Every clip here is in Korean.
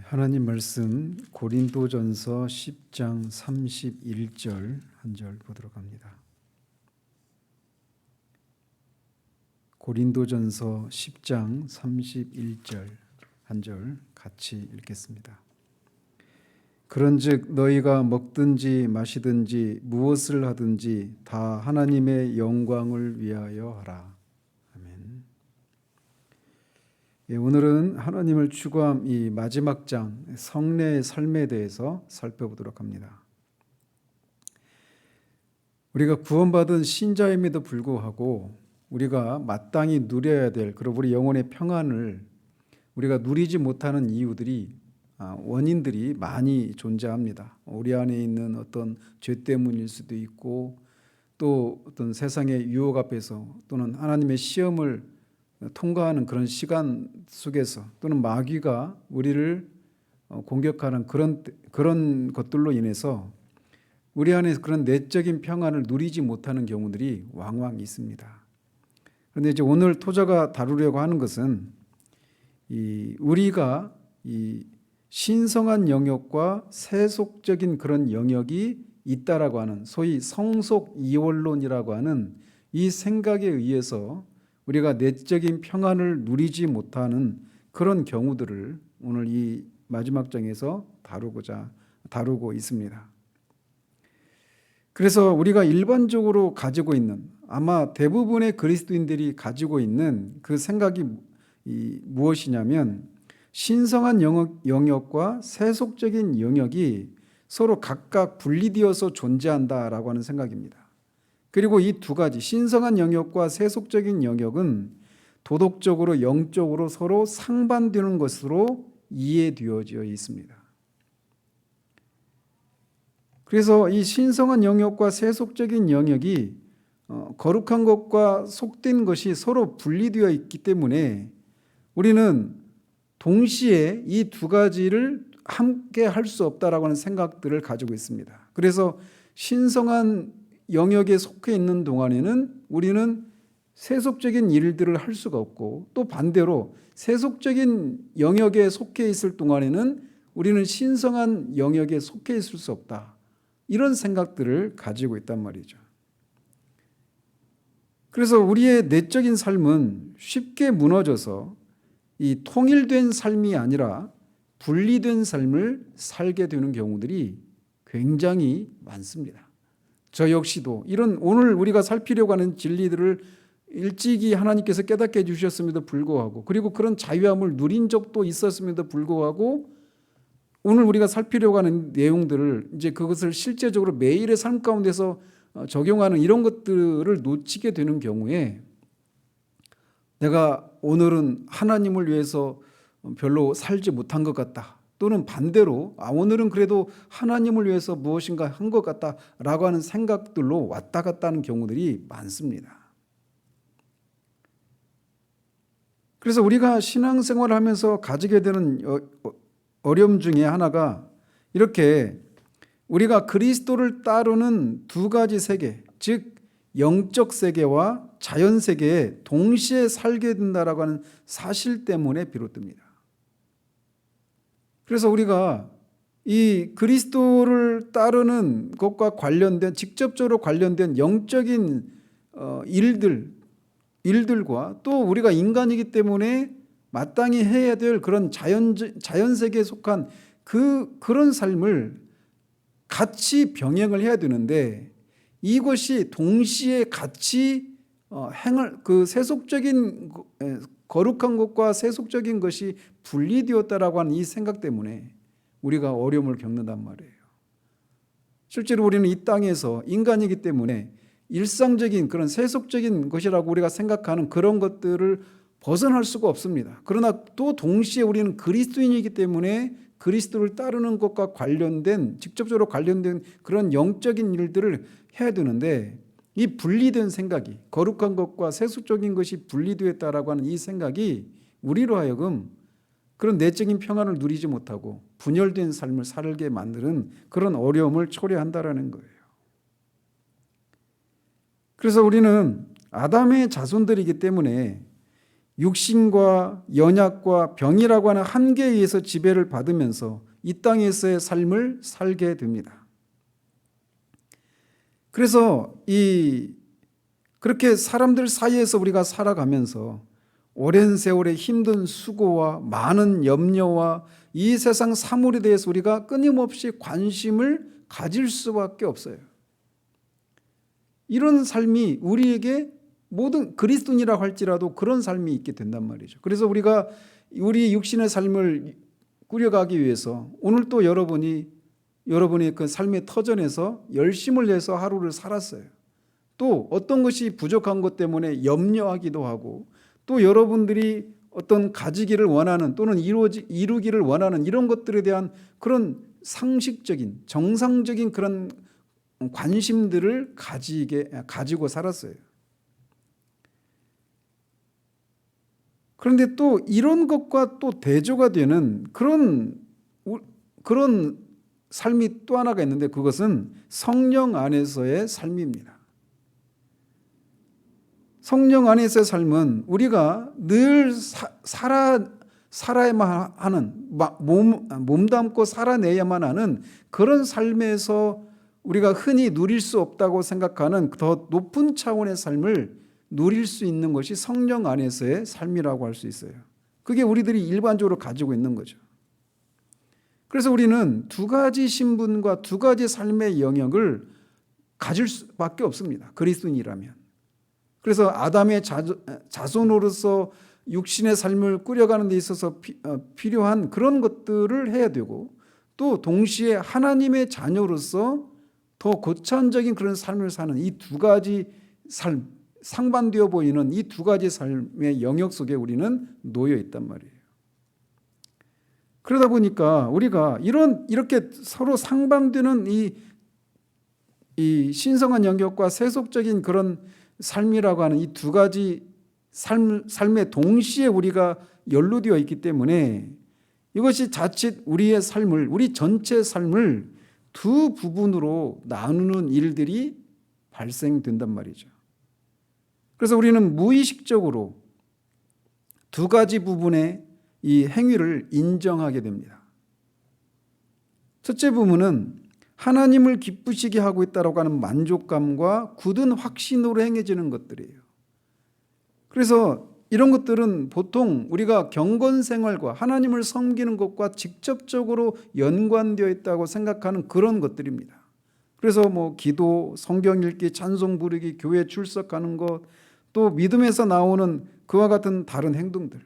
하나님 말씀 고린도전서 10장 31절 한 절 보도록 합니다. 고린도전서 10장 31절 한 절 같이 읽겠습니다. 그런즉 너희가 먹든지 마시든지 무엇을 하든지 다 하나님의 영광을 위하여 하라. 아멘. 오늘은 하나님을 추구함 이 마지막 장 성례의 삶에 대해서 살펴보도록 합니다. 우리가 구원받은 신자임에도 불구하고 우리가 마땅히 누려야 될 그리고 우리 영혼의 평안을 우리가 누리지 못하는 이유들이 원인들이 많이 존재합니다. 우리 안에 있는 어떤 죄 때문일 수도 있고 또 어떤 세상의 유혹 앞에서 또는 하나님의 시험을 통과하는 그런 시간 속에서 또는 마귀가 우리를 공격하는 그런 것들로 인해서 우리 안에 그런 내적인 평안을 누리지 못하는 경우들이 왕왕 있습니다. 그런데 이제 오늘 토자가 다루려고 하는 것은 우리가 이 신성한 영역과 세속적인 그런 영역이 있다라고 하는 소위 성속 이원론이라고 하는 이 생각에 의해서 우리가 내적인 평안을 누리지 못하는 그런 경우들을 오늘 이 마지막 장에서 다루고 있습니다. 그래서 우리가 일반적으로 가지고 있는 아마 대부분의 그리스도인들이 가지고 있는 그 생각이 무엇이냐면 신성한 영역과 세속적인 영역이 서로 각각 분리되어서 존재한다라고 하는 생각입니다. 그리고 이 두 가지 신성한 영역과 세속적인 영역은 도덕적으로 영적으로 서로 상반되는 것으로 이해되어져 있습니다. 그래서 이 신성한 영역과 세속적인 영역이 거룩한 것과 속된 것이 서로 분리되어 있기 때문에 우리는 동시에 이 두 가지를 함께 할 수 없다라고 하는 생각들을 가지고 있습니다. 그래서 신성한 영역에 속해 있는 동안에는 우리는 세속적인 일들을 할 수가 없고 또 반대로 세속적인 영역에 속해 있을 동안에는 우리는 신성한 영역에 속해 있을 수 없다. 이런 생각들을 가지고 있단 말이죠. 그래서 우리의 내적인 삶은 쉽게 무너져서 이 통일된 삶이 아니라 분리된 삶을 살게 되는 경우들이 굉장히 많습니다. 저 역시도 이런 오늘 우리가 살피려고 하는 진리들을 일찍이 하나님께서 깨닫게 해주셨음에도 불구하고 그리고 그런 자유함을 누린 적도 있었음에도 불구하고 오늘 우리가 살피려고 하는 내용들을 이제 그것을 실제적으로 매일의 삶 가운데서 적용하는 이런 것들을 놓치게 되는 경우에 내가 오늘은 하나님을 위해서 별로 살지 못한 것 같다. 또는 반대로 오늘은 그래도 하나님을 위해서 무엇인가 한 것 같다라고 하는 생각들로 왔다 갔다 하는 경우들이 많습니다. 그래서 우리가 신앙생활을 하면서 가지게 되는 어려움 중에 하나가 이렇게 우리가 그리스도를 따르는 두 가지 세계, 즉 영적 세계와 자연 세계에 동시에 살게 된다라고 하는 사실 때문에 비롯됩니다. 그래서 우리가 이 그리스도를 따르는 것과 관련된 직접적으로 관련된 영적인 일들과 또 우리가 인간이기 때문에 마땅히 해야 될 그런 자연 세계에 속한 그런 삶을 같이 병행을 해야 되는데 이것이 동시에 같이 그 세속적인 거룩한 것과 세속적인 것이 분리되었다라고 하는 이 생각 때문에 우리가 어려움을 겪는단 말이에요. 실제로 우리는 이 땅에서 인간이기 때문에 일상적인 그런 세속적인 것이라고 우리가 생각하는 그런 것들을 벗어날 수가 없습니다. 그러나 또 동시에 우리는 그리스도인이기 때문에 그리스도를 따르는 것과 관련된 직접적으로 관련된 그런 영적인 일들을 해야 되는데 이 분리된 생각이 거룩한 것과 세속적인 것이 분리되었다라고 하는 이 생각이 우리로 하여금 그런 내적인 평안을 누리지 못하고 분열된 삶을 살게 만드는 그런 어려움을 초래한다라는 거예요. 그래서 우리는 아담의 자손들이기 때문에 육신과 연약과 병이라고 하는 한계에 의해서 지배를 받으면서 이 땅에서의 삶을 살게 됩니다. 그래서 그렇게 사람들 사이에서 우리가 살아가면서 오랜 세월의 힘든 수고와 많은 염려와 이 세상 사물에 대해서 우리가 끊임없이 관심을 가질 수밖에 없어요. 이런 삶이 우리에게 모든 그리스도인이라고 할지라도 그런 삶이 있게 된단 말이죠. 그래서 우리가 우리 육신의 삶을 꾸려가기 위해서 오늘 또 여러분의 그 삶의 터전에서 열심을 내서 하루를 살았어요. 또 어떤 것이 부족한 것 때문에 염려하기도 하고, 또 여러분들이 어떤 가지기를 원하는 또는 이루기를 원하는 이런 것들에 대한 그런 상식적인 정상적인 그런 관심들을 가지고 살았어요. 그런데 또 이런 것과 또 대조가 되는 그런 삶이 또 하나가 있는데, 그것은 성령 안에서의 삶입니다. 성령 안에서의 삶은 우리가 늘 살아야만 하는, 몸담고 살아내야만 하는 그런 삶에서 우리가 흔히 누릴 수 없다고 생각하는 더 높은 차원의 삶을 누릴 수 있는 것이 성령 안에서의 삶이라고 할 수 있어요. 그게 우리들이 일반적으로 가지고 있는 거죠. 그래서 우리는 두 가지 신분과 두 가지 삶의 영역을 가질 수밖에 없습니다. 그리스도인이라면. 그래서 아담의 자손으로서 육신의 삶을 꾸려가는 데 있어서 필요한 그런 것들을 해야 되고, 또 동시에 하나님의 자녀로서 더 고차원적인 그런 삶을 사는 이 두 가지 삶, 상반되어 보이는 이 두 가지 삶의 영역 속에 우리는 놓여 있단 말이에요. 그러다 보니까 우리가 이렇게 서로 상반되는 이 신성한 영역과 세속적인 그런 삶이라고 하는 이 두 가지 삶에 동시에 우리가 연루되어 있기 때문에 이것이 자칫 우리 전체 삶을 두 부분으로 나누는 일들이 발생된단 말이죠. 그래서 우리는 무의식적으로 두 가지 부분의 이 행위를 인정하게 됩니다. 첫째 부분은 하나님을 기쁘시게 하고 있다고 하는 만족감과 굳은 확신으로 행해지는 것들이에요. 그래서 이런 것들은 보통 우리가 경건 생활과 하나님을 섬기는 것과 직접적으로 연관되어 있다고 생각하는 그런 것들입니다. 그래서 기도, 성경 읽기, 찬송 부르기, 교회 출석하는 것, 또 믿음에서 나오는 그와 같은 다른 행동들.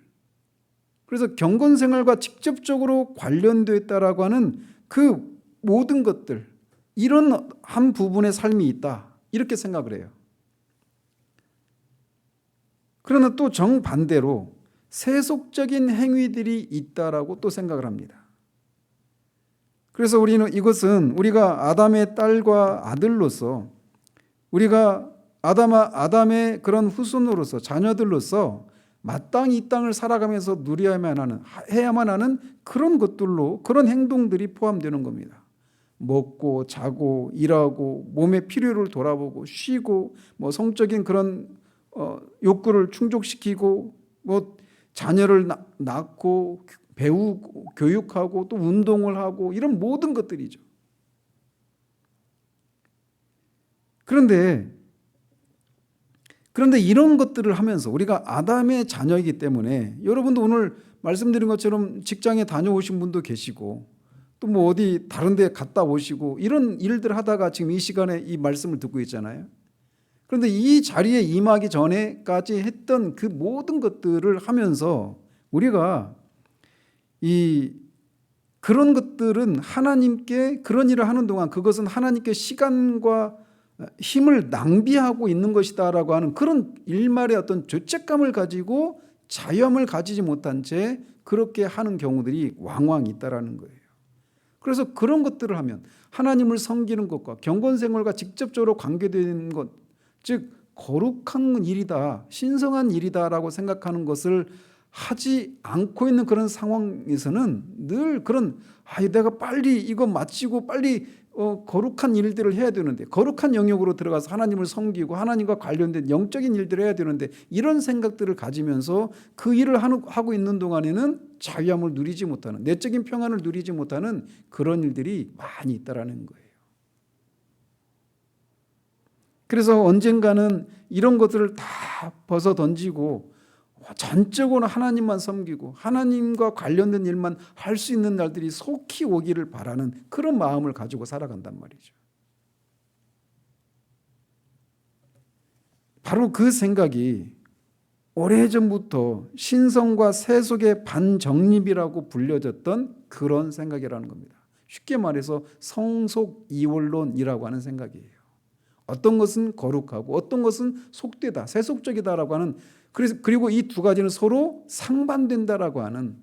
그래서 경건 생활과 직접적으로 관련되어 있다라고 하는 그 모든 것들, 이런 한 부분의 삶이 있다, 이렇게 생각을 해요. 그러나 또 정반대로 세속적인 행위들이 있다라고 또 생각을 합니다. 그래서 이것은 우리가 아담의 딸과 아들로서, 우리가 아담의 그런 후손으로서, 자녀들로서 마땅히 이 땅을 살아가면서 해야만 하는 그런 것들로, 그런 행동들이 포함되는 겁니다. 먹고 자고 일하고 몸의 필요를 돌아보고 쉬고 성적인 그런 욕구를 충족시키고 자녀를 낳고 배우고 교육하고 또 운동을 하고, 이런 모든 것들이죠. 그런데 이런 것들을 하면서 우리가 아담의 자녀이기 때문에, 여러분도 오늘 말씀드린 것처럼 직장에 다녀오신 분도 계시고, 또 어디 다른 데 갔다 오시고, 이런 일들 하다가 지금 이 시간에 이 말씀을 듣고 있잖아요. 그런데 이 자리에 임하기 전에까지 했던 그 모든 것들을 하면서 우리가 그런 것들은 하나님께, 그런 일을 하는 동안 그것은 하나님께 시간과 힘을 낭비하고 있는 것이다라고 하는 그런 일말의 어떤 죄책감을 가지고 자염을 가지지 못한 채 그렇게 하는 경우들이 왕왕 있다라는 거예요. 그래서 그런 것들을 하면 하나님을 섬기는 것과 경건생활과 직접적으로 관계되는 것, 즉 거룩한 일이다, 신성한 일이다라고 생각하는 것을 하지 않고 있는 그런 상황에서는 늘 그런 내가 빨리 이거 마치고 빨리 거룩한 일들을 해야 되는데, 거룩한 영역으로 들어가서 하나님을 섬기고 하나님과 관련된 영적인 일들을 해야 되는데, 이런 생각들을 가지면서 그 일을 하고 있는 동안에는 자유함을 누리지 못하는, 내적인 평안을 누리지 못하는 그런 일들이 많이 있다라는 거예요. 그래서 언젠가는 이런 것들을 다 벗어 던지고 전적으로 하나님만 섬기고 하나님과 관련된 일만 할 수 있는 날들이 속히 오기를 바라는 그런 마음을 가지고 살아간단 말이죠. 바로 그 생각이 오래전부터 신성과 세속의 반정립이라고 불려졌던 그런 생각이라는 겁니다. 쉽게 말해서 성속이원론이라고 하는 생각이에요. 어떤 것은 거룩하고 어떤 것은 속되다, 세속적이다라고 하는, 그리고 이 두 가지는 서로 상반된다라고 하는,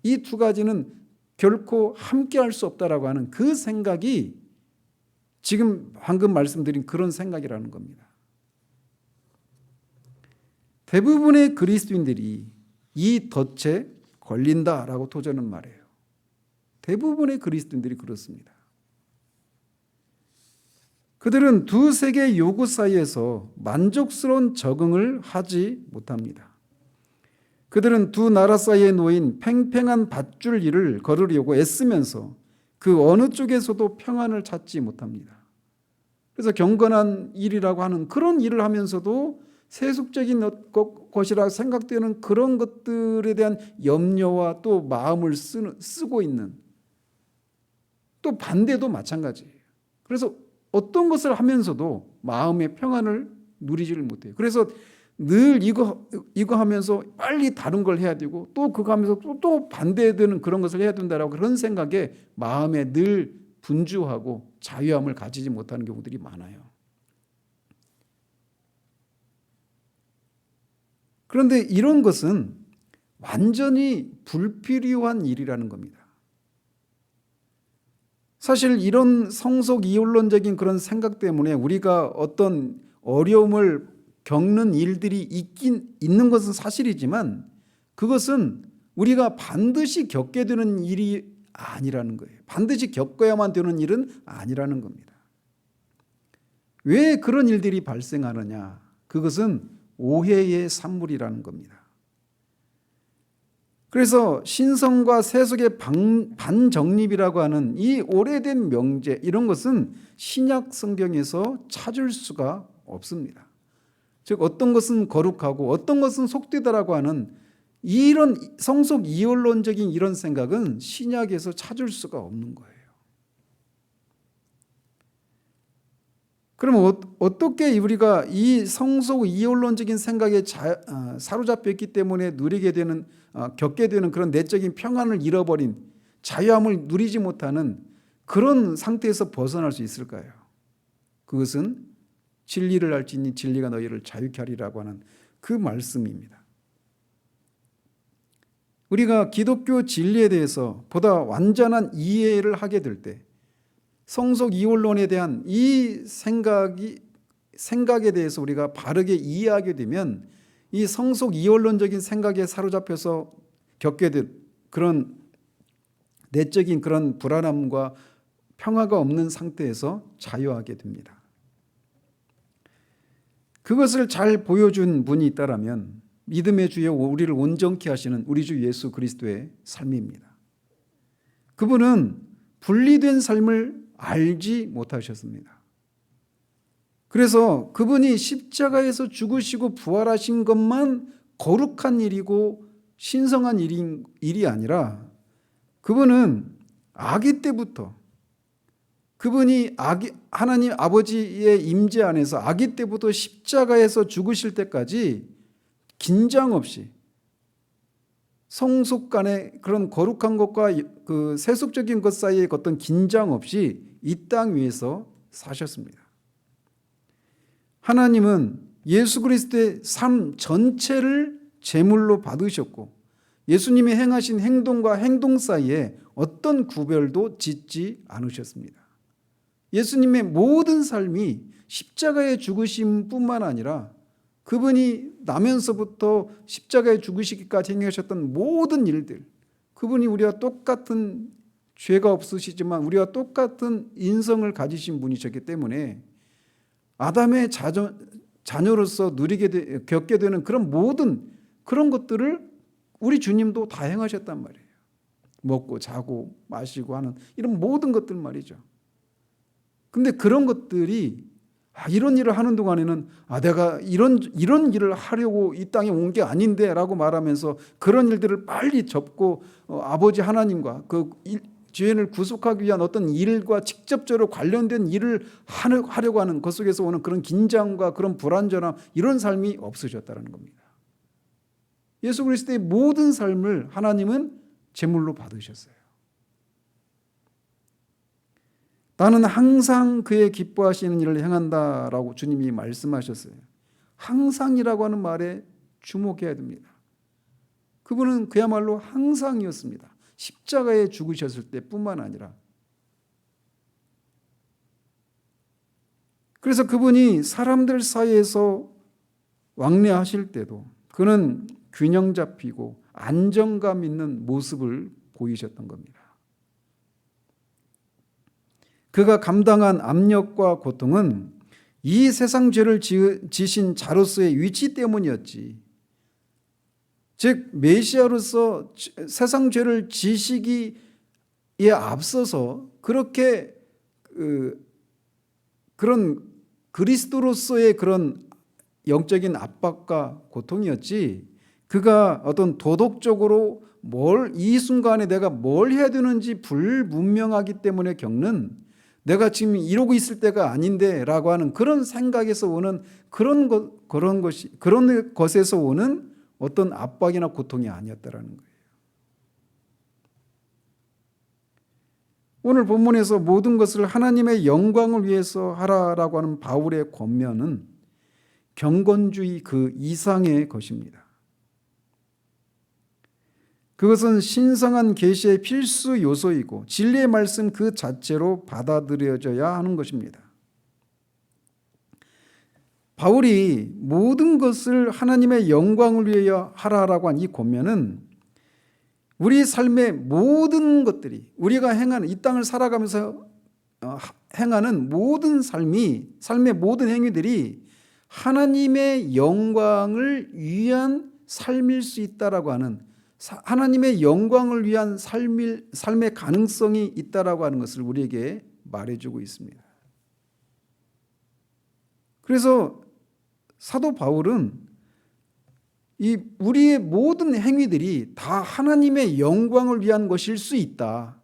이 두 가지는 결코 함께할 수 없다라고 하는 그 생각이 지금 방금 말씀드린 그런 생각이라는 겁니다. 대부분의 그리스도인들이 이 덫에 걸린다라고 토저는 말해요. 대부분의 그리스도인들이 그렇습니다. 그들은 두 세계의 요구 사이에서 만족스러운 적응을 하지 못합니다. 그들은 두 나라 사이에 놓인 팽팽한 밧줄 일을 걸으려고 애쓰면서 그 어느 쪽에서도 평안을 찾지 못합니다. 그래서 경건한 일이라고 하는 그런 일을 하면서도 세속적인 것이라 생각되는 그런 것들에 대한 염려와 또 마음을 쓰고 있는, 또 반대도 마찬가지예요. 그래서 어떤 것을 하면서도 마음의 평안을 누리지를 못해요. 그래서 늘 이거 하면서 빨리 다른 걸 해야 되고, 또 그거 하면서 또 반대되는 그런 것을 해야 된다라고 그런 생각에 마음에 늘 분주하고 자유함을 가지지 못하는 경우들이 많아요. 그런데 이런 것은 완전히 불필요한 일이라는 겁니다. 사실 이런 성속 이원론적인 그런 생각 때문에 우리가 어떤 어려움을 겪는 일들이 있는 것은 사실이지만, 그것은 우리가 반드시 겪게 되는 일이 아니라는 거예요. 반드시 겪어야만 되는 일은 아니라는 겁니다. 왜 그런 일들이 발생하느냐? 그것은 오해의 산물이라는 겁니다. 그래서 신성과 세속의 반정립이라고 하는 이 오래된 명제, 이런 것은 신약 성경에서 찾을 수가 없습니다. 즉 어떤 것은 거룩하고 어떤 것은 속되다라고 하는 이런 성속 이원론적인 이런 생각은 신약에서 찾을 수가 없는 거예요. 그럼 어떻게 우리가 이 성속 이원론적인 생각에 사로잡혀 있기 때문에 누리게 되는, 겪게 되는 그런 내적인 평안을 잃어버린, 자유함을 누리지 못하는 그런 상태에서 벗어날 수 있을까요? 그것은 진리를 알지니 진리가 너희를 자유케 하리라고 하는 그 말씀입니다. 우리가 기독교 진리에 대해서 보다 완전한 이해를 하게 될 때, 성속 이원론에 대한 이 생각에 대해서 우리가 바르게 이해하게 되면, 이 성속 이원론적인 생각에 사로잡혀서 겪게 될 그런 내적인 그런 불안함과 평화가 없는 상태에서 자유하게 됩니다. 그것을 잘 보여준 분이 있다라면 믿음의 주여 우리를 온전케 하시는 우리 주 예수 그리스도의 삶입니다. 그분은 분리된 삶을 알지 못하셨습니다. 그래서 그분이 십자가에서 죽으시고 부활하신 것만 거룩한 일이고 신성한 일이 아니라, 그분은 아기 때부터, 그분이 하나님 아버지의 임재 안에서 아기 때부터 십자가에서 죽으실 때까지 긴장 없이 성속 간의 그런 거룩한 것과 그 세속적인 것 사이의 어떤 긴장 없이 이 땅 위에서 사셨습니다. 하나님은 예수 그리스도의 삶 전체를 제물로 받으셨고, 예수님이 행하신 행동과 행동 사이에 어떤 구별도 짓지 않으셨습니다. 예수님의 모든 삶이 십자가의 죽으심뿐만 아니라 그분이 나면서부터 십자가에 죽으시기까지 행하셨던 모든 일들, 그분이 우리와 똑같은 죄가 없으시지만 우리와 똑같은 인성을 가지신 분이셨기 때문에 아담의 자녀로서 겪게 되는 그런 모든 그런 것들을 우리 주님도 다 행하셨단 말이에요. 먹고 자고 마시고 하는 이런 모든 것들 말이죠. 근데 그런 것들이 이런 일을 하는 동안에는 내가 이런 일을 하려고 이 땅에 온 게 아닌데 라고 말하면서 그런 일들을 빨리 접고 아버지 하나님과 그 죄인을 구속하기 위한 어떤 일과 직접적으로 관련된 일을 하려고 하는 것 속에서 오는 그런 긴장과 그런 불안전함, 이런 삶이 없으셨다는 겁니다. 예수 그리스도의 모든 삶을 하나님은 제물로 받으셨어요. 나는 항상 그의 기뻐하시는 일을 행한다라고 주님이 말씀하셨어요. 항상이라고 하는 말에 주목해야 됩니다. 그분은 그야말로 항상이었습니다. 십자가에 죽으셨을 때뿐만 아니라. 그래서 그분이 사람들 사이에서 왕래하실 때도 그는 균형 잡히고 안정감 있는 모습을 보이셨던 겁니다. 그가 감당한 압력과 고통은 이 세상 죄를 지신 자로서의 위치 때문이었지, 즉 메시아로서 세상 죄를 지시기에 앞서서 그렇게 그런 그리스도로서의 그런 영적인 압박과 고통이었지, 그가 어떤 도덕적으로 이 순간에 내가 뭘 해야 되는지 불분명하기 때문에 겪는, 내가 지금 이러고 있을 때가 아닌데 라고 하는 그런 생각에서 오는 그런 것에서 오는 어떤 압박이나 고통이 아니었다라는 거예요. 오늘 본문에서 모든 것을 하나님의 영광을 위해서 하라라고 하는 바울의 권면은 경건주의 그 이상의 것입니다. 그것은 신성한 계시의 필수 요소이고 진리의 말씀 그 자체로 받아들여져야 하는 것입니다. 바울이 모든 것을 하나님의 영광을 위하여 하라라고 한 이 권면은 우리 삶의 모든 것들이, 우리가 행하는 이 땅을 살아가면서 행하는 모든 삶의 모든 행위들이 하나님의 영광을 위한 삶일 수 있다라고 하는, 하나님의 영광을 위한 삶의 가능성이 있다라고 하는 것을 우리에게 말해주고 있습니다. 그래서 사도 바울은 우리의 모든 행위들이 다 하나님의 영광을 위한 것일 수 있다,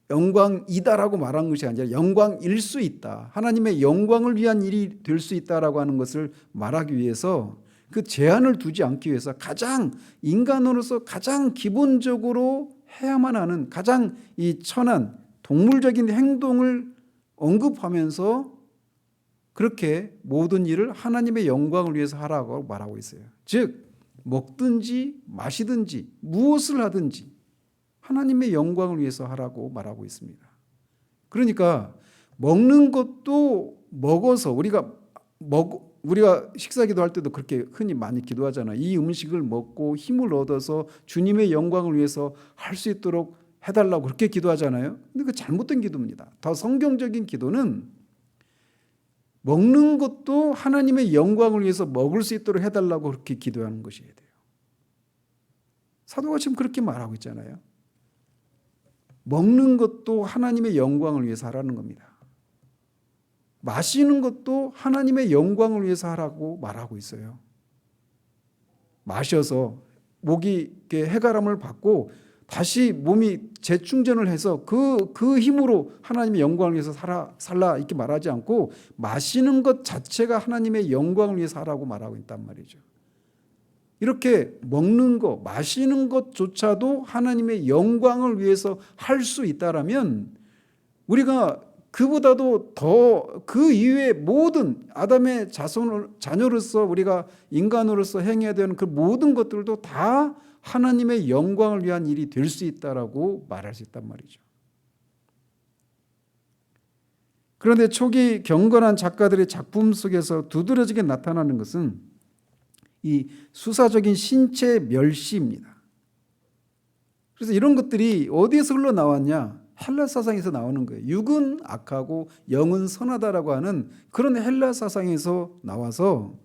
영광이다라고 말한 것이 아니라 영광일 수 있다, 하나님의 영광을 위한 일이 될 수 있다라고 하는 것을 말하기 위해서, 그 제한을 두지 않기 위해서 가장 인간으로서 가장 기본적으로 해야만 하는 가장 이 천한 동물적인 행동을 언급하면서 그렇게 모든 일을 하나님의 영광을 위해서 하라고 말하고 있어요. 즉 먹든지 마시든지 무엇을 하든지 하나님의 영광을 위해서 하라고 말하고 있습니다. 그러니까 먹는 것도 먹어서 우리가 식사 기도할 때도 그렇게 흔히 많이 기도하잖아요. 이 음식을 먹고 힘을 얻어서 주님의 영광을 위해서 할 수 있도록 해달라고 그렇게 기도하잖아요. 근데 그 잘못된 기도입니다. 더 성경적인 기도는 먹는 것도 하나님의 영광을 위해서 먹을 수 있도록 해달라고 그렇게 기도하는 것이어야 돼요. 사도가 지금 그렇게 말하고 있잖아요. 먹는 것도 하나님의 영광을 위해서 하라는 겁니다. 마시는 것도 하나님의 영광을 위해서 하라고 말하고 있어요. 마셔서 목이 해가람을 받고 다시 몸이 재충전을 해서 그 힘으로 하나님의 영광을 위해서 살라 이렇게 말하지 않고 마시는 것 자체가 하나님의 영광을 위해서 하라고 말하고 있단 말이죠. 이렇게 먹는 것, 마시는 것조차도 하나님의 영광을 위해서 할 수 있다라면 우리가 그보다도 더 그 이외의 모든 아담의 자녀로서 우리가 인간으로서 행해야 되는 그 모든 것들도 다 하나님의 영광을 위한 일이 될 수 있다라고 말할 수 있단 말이죠. 그런데 초기 경건한 작가들의 작품 속에서 두드러지게 나타나는 것은 이 수사적인 신체 멸시입니다. 그래서 이런 것들이 어디에서 흘러나왔냐? 헬라 사상에서 나오는 거예요. 육은 악하고 영은 선하다라고 하는 그런 헬라 사상에서 나와서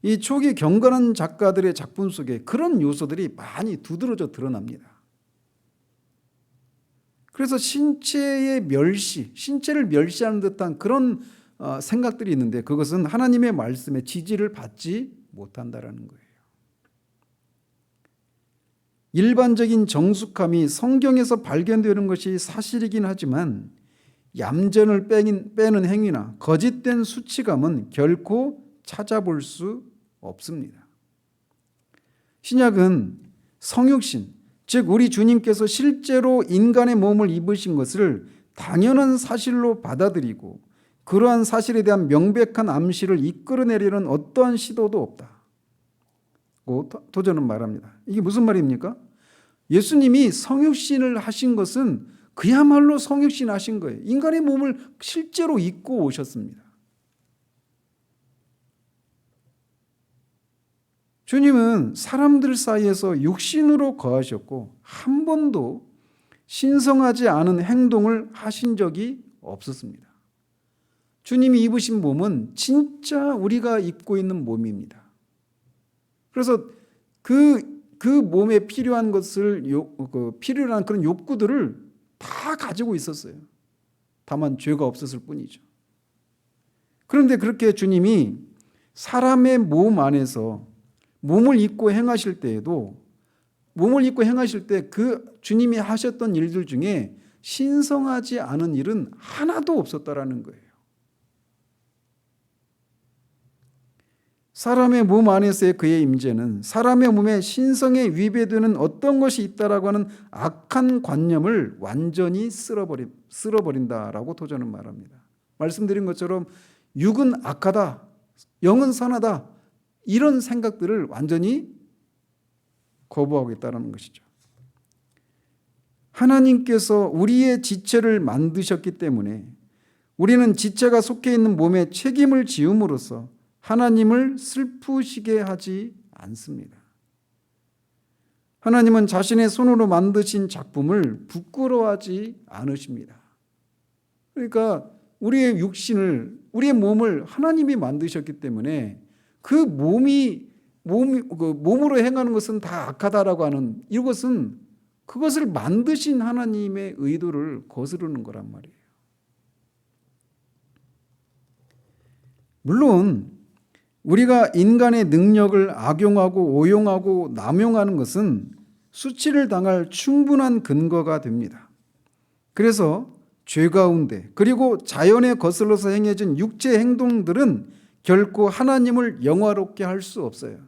이 초기 경건한 작가들의 작품 속에 그런 요소들이 많이 두드러져 드러납니다. 그래서 신체의 멸시, 신체를 멸시하는 듯한 그런 생각들이 있는데 그것은 하나님의 말씀에 지지를 받지 못한다라는 거예요. 일반적인 정숙함이 성경에서 발견되는 것이 사실이긴 하지만 얌전을 빼는 행위나 거짓된 수치감은 결코 찾아볼 수 없습니다. 신약은 성육신, 즉 우리 주님께서 실제로 인간의 몸을 입으신 것을 당연한 사실로 받아들이고 그러한 사실에 대한 명백한 암시를 이끌어내려는 어떠한 시도도 없다고 도전은 말합니다. 이게 무슨 말입니까? 예수님이 성육신을 하신 것은 그야말로 성육신 하신 거예요. 인간의 몸을 실제로 입고 오셨습니다. 주님은 사람들 사이에서 육신으로 거하셨고 한 번도 신성하지 않은 행동을 하신 적이 없었습니다. 주님이 입으신 몸은 진짜 우리가 입고 있는 몸입니다. 그래서 그 몸에 필요한 것을 필요한 그런 욕구들을 다 가지고 있었어요. 다만 죄가 없었을 뿐이죠. 그런데 그렇게 주님이 사람의 몸 안에서 몸을 입고 행하실 때에도 몸을 입고 행하실 때 그 주님이 하셨던 일들 중에 신성하지 않은 일은 하나도 없었다라는 거예요. 사람의 몸 안에서의 그의 임재는 사람의 몸에 신성에 위배되는 어떤 것이 있다라고 하는 악한 관념을 완전히 쓸어버린다라고 도전은 말합니다. 말씀드린 것처럼 육은 악하다, 영은 선하다 이런 생각들을 완전히 거부하고 있다는 것이죠. 하나님께서 우리의 지체를 만드셨기 때문에 우리는 지체가 속해 있는 몸에 책임을 지음으로써 하나님을 슬프시게 하지 않습니다. 하나님은 자신의 손으로 만드신 작품을 부끄러워하지 않으십니다. 그러니까 우리의 육신을, 우리의 몸을 하나님이 만드셨기 때문에 그 몸으로 행하는 것은 다 악하다라고 하는 이것은 그것을 만드신 하나님의 의도를 거스르는 거란 말이에요. 물론 우리가 인간의 능력을 악용하고 오용하고 남용하는 것은 수치를 당할 충분한 근거가 됩니다. 그래서 죄 가운데 그리고 자연에 거슬러서 행해진 육체 행동들은 결코 하나님을 영화롭게 할 수 없어요.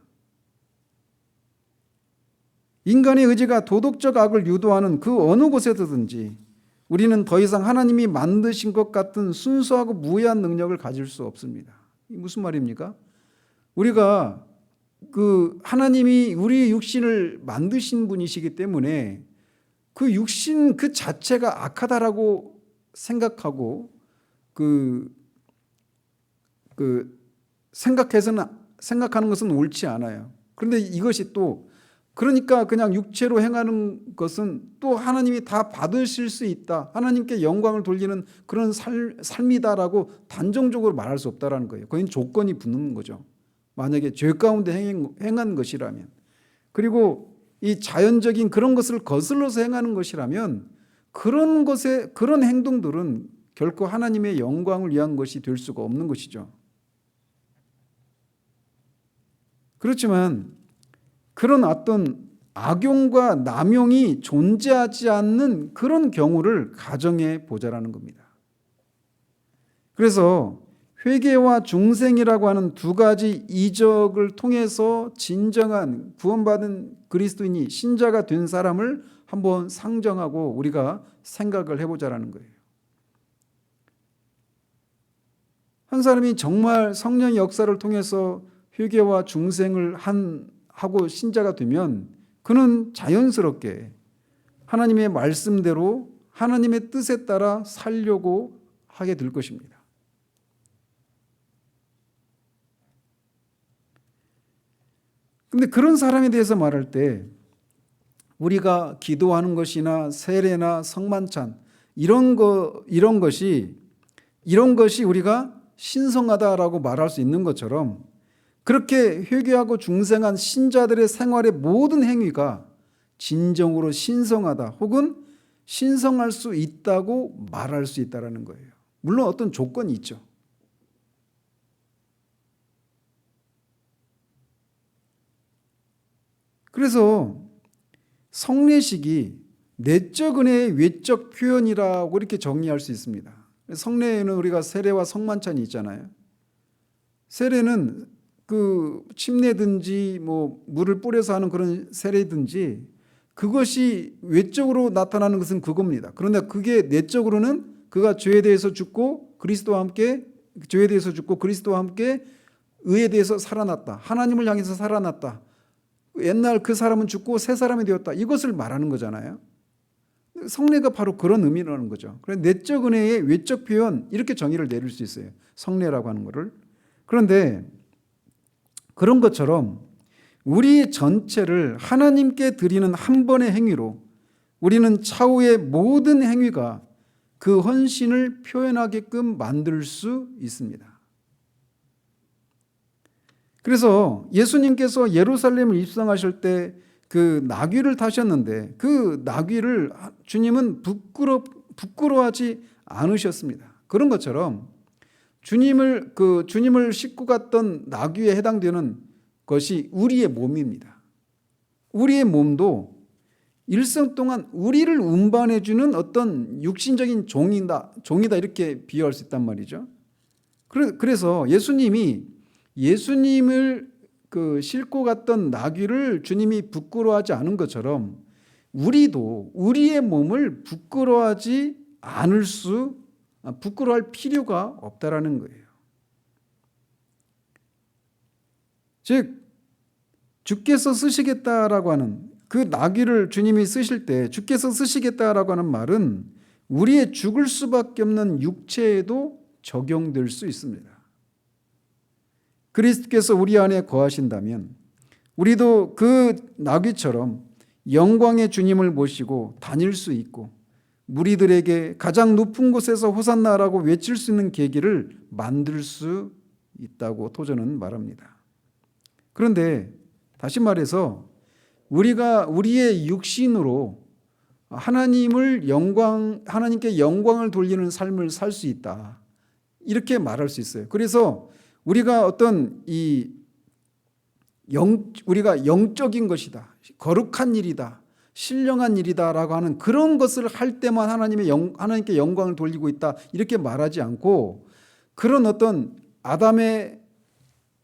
인간의 의지가 도덕적 악을 유도하는 그 어느 곳에서든지 우리는 더 이상 하나님이 만드신 것 같은 순수하고 무해한 능력을 가질 수 없습니다. 이게 무슨 말입니까? 우리가 하나님이 우리 육신을 만드신 분이시기 때문에 그 육신 그 자체가 악하다라고 생각하고 생각하는 것은 옳지 않아요. 그런데 이것이 또 그러니까 그냥 육체로 행하는 것은 또 하나님이 다 받으실 수 있다. 하나님께 영광을 돌리는 그런 삶이다라고 단정적으로 말할 수 없다라는 거예요. 거긴 조건이 붙는 거죠. 만약에 죄 가운데 행한 것이라면, 그리고 이 자연적인 그런 것을 거슬러서 행하는 것이라면 그런 행동들은 결코 하나님의 영광을 위한 것이 될 수가 없는 것이죠. 그렇지만 그런 어떤 악용과 남용이 존재하지 않는 그런 경우를 가정해 보자라는 겁니다. 그래서 회개와 중생이라고 하는 두 가지 이적을 통해서 진정한 구원받은 그리스도인이 신자가 된 사람을 한번 상정하고 우리가 생각을 해보자라는 거예요. 한 사람이 정말 성령의 역사를 통해서 회개와 중생을 하고 신자가 되면 그는 자연스럽게 하나님의 말씀대로 하나님의 뜻에 따라 살려고 하게 될 것입니다. 그런데 그런 사람에 대해서 말할 때 우리가 기도하는 것이나 세례나 성만찬 이런 것이 우리가 신성하다라고 말할 수 있는 것처럼 그렇게 회개하고 중생한 신자들의 생활의 모든 행위가 진정으로 신성하다 혹은 신성할 수 있다고 말할 수 있다는 거예요. 물론 어떤 조건이 있죠. 그래서 성례식이 내적 은혜의 외적 표현이라고 이렇게 정리할 수 있습니다. 성례에는 우리가 세례와 성만찬이 있잖아요. 세례는 그 침례든지 뭐 물을 뿌려서 하는 그런 세례든지 그것이 외적으로 나타나는 것은 그겁니다. 그런데 그게 내적으로는 그가 죄에 대해서 죽고 그리스도와 함께 의에 대해서 살아났다. 하나님을 향해서 살아났다. 옛날 그 사람은 죽고 새 사람이 되었다. 이것을 말하는 거잖아요. 성례가 바로 그런 의미라는 거죠. 그래서 내적 은혜의 외적 표현 이렇게 정의를 내릴 수 있어요. 성례라고 하는 거를. 그런데 그런 것처럼 우리 전체를 하나님께 드리는 한 번의 행위로 우리는 차후의 모든 행위가 그 헌신을 표현하게끔 만들 수 있습니다. 그래서 예수님께서 예루살렘을 입성하실 때 그 나귀를 타셨는데 그 나귀를 주님은 부끄러워하지 않으셨습니다. 그런 것처럼 주님을 싣고 갔던 나귀에 해당되는 것이 우리의 몸입니다. 우리의 몸도 일생 동안 우리를 운반해주는 어떤 육신적인 종이다 이렇게 비유할 수 있단 말이죠. 그래서 예수님을 싣고 갔던 나귀를 주님이 부끄러워하지 않은 것처럼 우리도 우리의 몸을 부끄러워할 필요가 없다라는 거예요. 즉 주께서 쓰시겠다라고 하는 그 나귀를 주님이 쓰실 때 주께서 쓰시겠다라고 하는 말은 우리의 죽을 수밖에 없는 육체에도 적용될 수 있습니다. 그리스도께서 우리 안에 거하신다면 우리도 그 나귀처럼 영광의 주님을 모시고 다닐 수 있고 무리들에게 가장 높은 곳에서 호산나라고 외칠 수 있는 계기를 만들 수 있다고 토저는 말합니다. 그런데 다시 말해서 우리가 우리의 육신으로 하나님께 영광을 돌리는 삶을 살 수 있다. 이렇게 말할 수 있어요. 그래서 우리가 우리가 영적인 것이다. 거룩한 일이다. 신령한 일이다라고 하는 그런 것을 할 때만 하나님께 영광을 돌리고 있다. 이렇게 말하지 않고 그런 어떤 아담의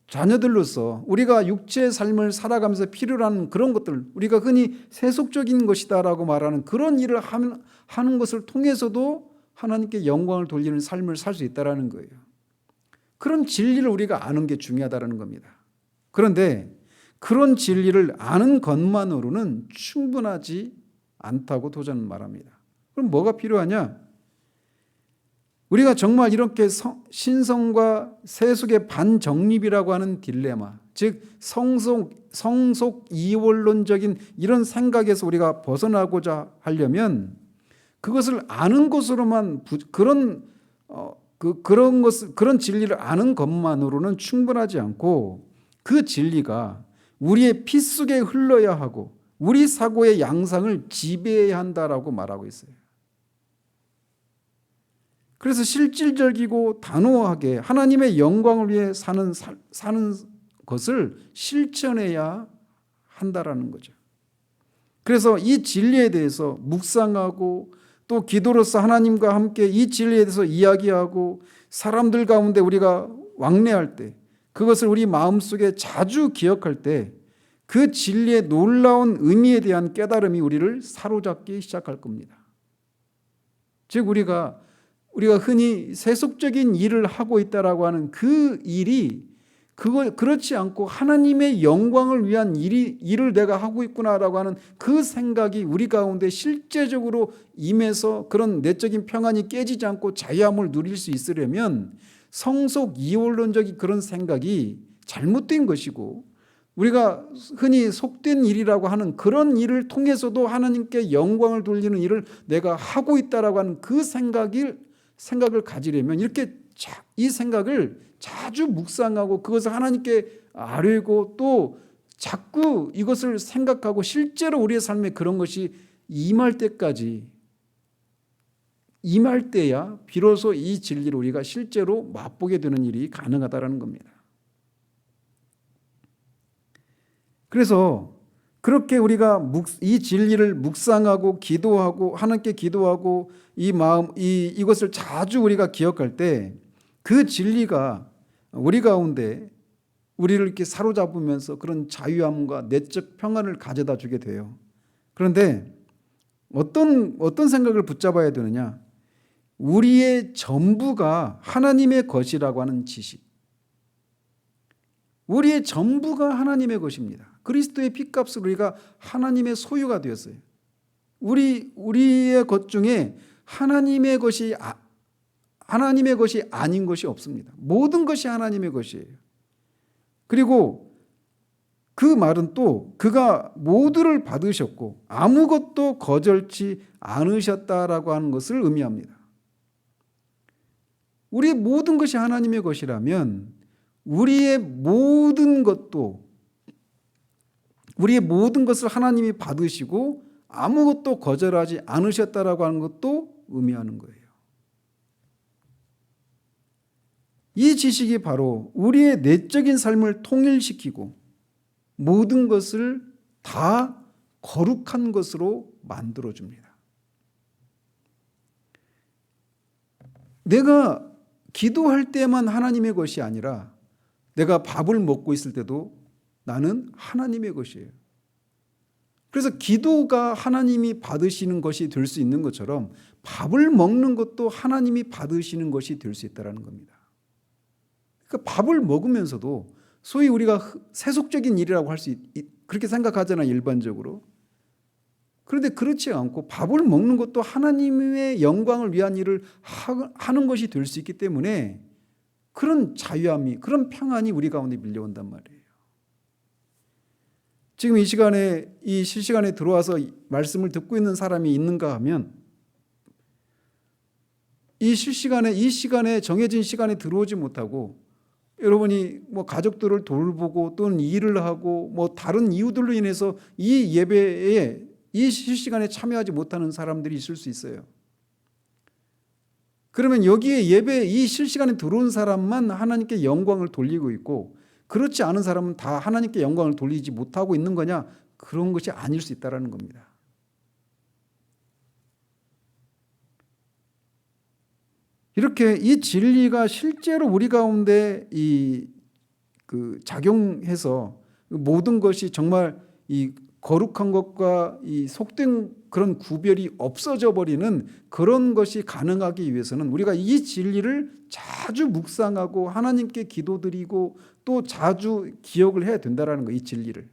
자녀들로서 우리가 육체의 삶을 살아가면서 필요로 하는 그런 것들, 우리가 흔히 세속적인 것이다라고 말하는 그런 일을 하는 것을 통해서도 하나님께 영광을 돌리는 삶을 살 수 있다는 거예요. 그런 진리를 우리가 아는 게 중요하다는 겁니다. 그런데 그런 진리를 아는 것만으로는 충분하지 않다고 도전은 말합니다. 그럼 뭐가 필요하냐? 우리가 정말 이렇게 신성과 세속의 반정립이라고 하는 딜레마, 즉 성속 이원론적인 이런 생각에서 우리가 벗어나고자 하려면 그것을 아는 것으로만 그런 진리를 아는 것만으로는 충분하지 않고 그 진리가 우리의 피 속에 흘러야 하고 우리 사고의 양상을 지배해야 한다라고 말하고 있어요. 그래서 실질적이고 단호하게 하나님의 영광을 위해 사는 것을 실천해야 한다라는 거죠. 그래서 이 진리에 대해서 묵상하고 또 기도로서 하나님과 함께 이 진리에 대해서 이야기하고 사람들 가운데 우리가 왕래할 때 그것을 우리 마음속에 자주 기억할 때 그 진리의 놀라운 의미에 대한 깨달음이 우리를 사로잡기 시작할 겁니다. 즉 우리가 흔히 세속적인 일을 하고 있다라고 하는 그 일이 그렇지 않고 하나님의 영광을 위한 일을 내가 하고 있구나라고 하는 그 생각이 우리 가운데 실제적으로 임해서 그런 내적인 평안이 깨지지 않고 자유함을 누릴 수 있으려면 성속 이원론적인 그런 생각이 잘못된 것이고 우리가 흔히 속된 일이라고 하는 그런 일을 통해서도 하나님께 영광을 돌리는 일을 내가 하고 있다라고 하는 그 생각을 가지려면 이렇게 이 생각을 자주 묵상하고 그것을 하나님께 아뢰고 또 자꾸 이것을 생각하고 실제로 우리의 삶에 그런 것이 임할 때야 비로소 이 진리를 우리가 실제로 맛보게 되는 일이 가능하다는 겁니다. 그래서 그렇게 우리가 이 진리를 묵상하고 기도하고 하나님께 기도하고 이것을 자주 우리가 기억할 때 그 진리가 우리 가운데 우리를 이렇게 사로잡으면서 그런 자유함과 내적 평안을 가져다 주게 돼요. 그런데 어떤 생각을 붙잡아야 되느냐? 우리의 전부가 하나님의 것이라고 하는 지식. 우리의 전부가 하나님의 것입니다. 그리스도의 피값으로 우리가 하나님의 소유가 되었어요. 우리의 것 중에 하나님의 것이 아닌 것이 없습니다. 모든 것이 하나님의 것이에요. 그리고 그 말은 또 그가 모두를 받으셨고 아무것도 거절치 않으셨다라고 하는 것을 의미합니다. 우리의 모든 것이 하나님의 것이라면 우리의 모든 것을 하나님이 받으시고 아무것도 거절하지 않으셨다라고 하는 것도 의미하는 거예요. 이 지식이 바로 우리의 내적인 삶을 통일시키고 모든 것을 다 거룩한 것으로 만들어줍니다. 내가 기도할 때만 하나님의 것이 아니라 내가 밥을 먹고 있을 때도 나는 하나님의 것이에요. 그래서 기도가 하나님이 받으시는 것이 될 수 있는 것처럼 밥을 먹는 것도 하나님이 받으시는 것이 될 수 있다는 겁니다. 그러니까 밥을 먹으면서도 소위 우리가 세속적인 일이라고 그렇게 생각하잖아요, 일반적으로. 그런데 그렇지 않고 밥을 먹는 것도 하나님의 영광을 위한 일을 하는 것이 될 수 있기 때문에 그런 자유함이, 그런 평안이 우리 가운데 밀려온단 말이에요. 지금 이 실시간에 들어와서 말씀을 듣고 있는 사람이 있는가 하면 이 시간에 정해진 시간에 들어오지 못하고 여러분이 가족들을 돌보고 또는 일을 하고 다른 이유들로 인해서 이 예배에 이 실시간에 참여하지 못하는 사람들이 있을 수 있어요. 그러면 여기에 예배 이 실시간에 들어온 사람만 하나님께 영광을 돌리고 있고 그렇지 않은 사람은 다 하나님께 영광을 돌리지 못하고 있는 거냐? 그런 것이 아닐 수 있다는 겁니다. 이렇게 이 진리가 실제로 우리 가운데 작용해서 모든 것이 정말 이 거룩한 것과 이 속된 그런 구별이 없어져 버리는 그런 것이 가능하기 위해서는 우리가 이 진리를 자주 묵상하고 하나님께 기도드리고 또 자주 기억을 해야 된다는 거예요, 이 진리를.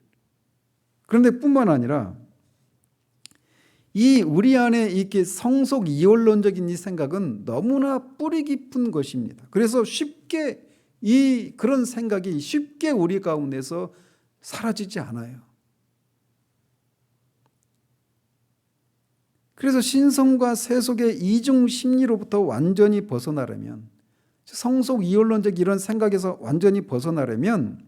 그런데 뿐만 아니라 이 우리 안에 이렇게 성속 이원론적인 이 생각은 너무나 뿌리 깊은 것입니다. 그래서 쉽게 그런 생각이 쉽게 우리 가운데서 사라지지 않아요. 그래서 신성과 세속의 이중 심리로부터 완전히 벗어나려면, 성속 이원론적 이런 생각에서 완전히 벗어나려면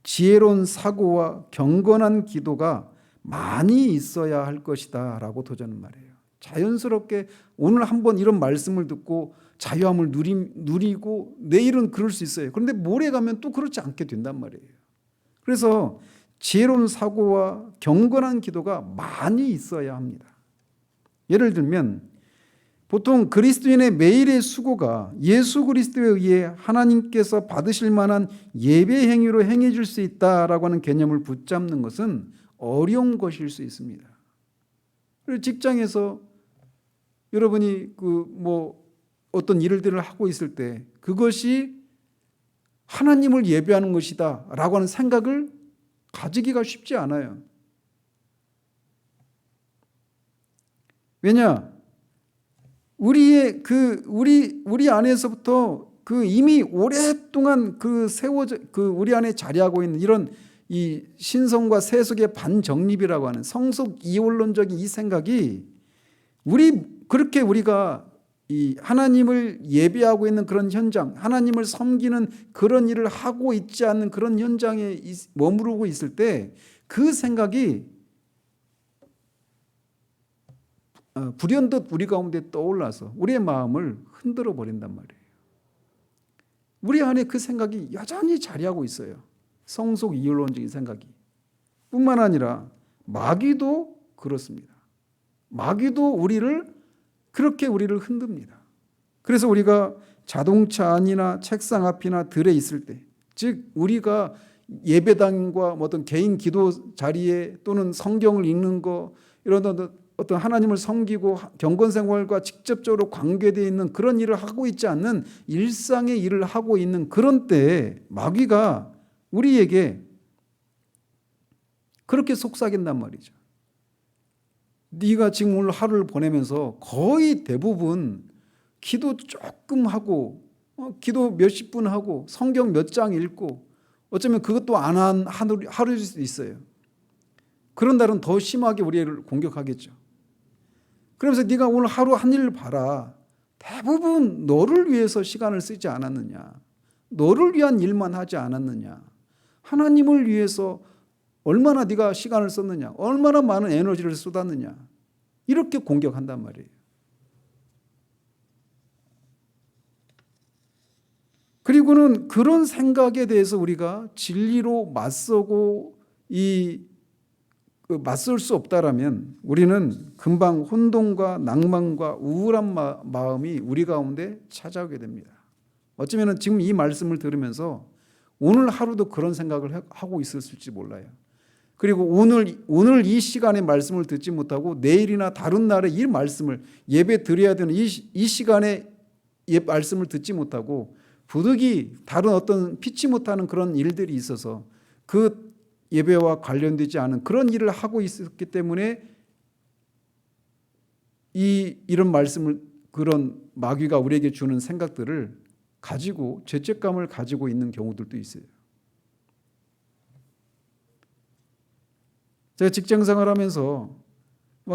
지혜로운 사고와 경건한 기도가 많이 있어야 할 것이다 라고 도전은 말해요. 자연스럽게 오늘 한번 이런 말씀을 듣고 자유함을 누리고 내일은 그럴 수 있어요. 그런데 모레 가면 또 그렇지 않게 된단 말이에요. 그래서 지혜로운 사고와 경건한 기도가 많이 있어야 합니다. 예를 들면 보통 그리스도인의 매일의 수고가 예수 그리스도에 의해 하나님께서 받으실 만한 예배 행위로 행해질 수 있다라고 하는 개념을 붙잡는 것은 어려운 것일 수 있습니다. 그리고 직장에서 여러분이 어떤 일들을 하고 있을 때 그것이 하나님을 예배하는 것이다라고 하는 생각을 가지기가 쉽지 않아요. 왜냐? 우리 안에서부터 이미 오랫동안 우리 안에 자리하고 있는 이 신성과 세속의 반정립이라고 하는 성속 이원론적인 이 생각이 그렇게 우리가 이 하나님을 예배하고 있는 그런 현장, 하나님을 섬기는 그런 일을 하고 있지 않는 그런 현장에 머무르고 있을 때 그 생각이 불현듯 우리 가운데 떠올라서 우리의 마음을 흔들어 버린단 말이에요. 우리 안에 그 생각이 여전히 자리하고 있어요. 성속 이원론적인 생각이. 뿐만 아니라 마귀도 그렇습니다. 마귀도 그렇게 우리를 흔듭니다. 그래서 우리가 자동차 안이나 책상 앞이나 들에 있을 때, 즉 우리가 예배당과 어떤 개인 기도 자리에 또는 성경을 읽는 거, 이런 어떤 하나님을 섬기고 경건 생활과 직접적으로 관계되어 있는 그런 일을 하고 있지 않는 일상의 일을 하고 있는 그런 때에 마귀가 우리에게 그렇게 속삭인단 말이죠. 네가 지금 오늘 하루를 보내면서 거의 대부분 기도 조금 하고 기도 몇십 분 하고 성경 몇 장 읽고 어쩌면 그것도 안 한 하루일 수도 있어요. 그런 날은 더 심하게 우리를 공격하겠죠. 그러면서 네가 오늘 하루 한 일을 봐라. 대부분 너를 위해서 시간을 쓰지 않았느냐. 너를 위한 일만 하지 않았느냐. 하나님을 위해서 얼마나 네가 시간을 썼느냐. 얼마나 많은 에너지를 쏟았느냐. 이렇게 공격한단 말이에요. 그리고는 그런 생각에 대해서 우리가 진리로 맞서고 맞설 수 없다라면 우리는 금방 혼돈과 낭만과 우울한 마음이 우리 가운데 찾아오게 됩니다. 어쩌면 지금 이 말씀을 들으면서 오늘 하루도 그런 생각을 하고 있었을지 몰라요. 그리고 오늘 이 시간에 말씀을 듣지 못하고 내일이나 다른 날에 이 말씀을 예배 드려야 되는 이 시간에 말씀을 듣지 못하고 부득이 다른 어떤 피치 못하는 그런 일들이 있어서 그 예배와 관련되지 않은 그런 일을 하고 있었기 때문에 이런 말씀을 그런 마귀가 우리에게 주는 생각들을 가지고 죄책감을 가지고 있는 경우들도 있어요. 제가 직장 생활하면서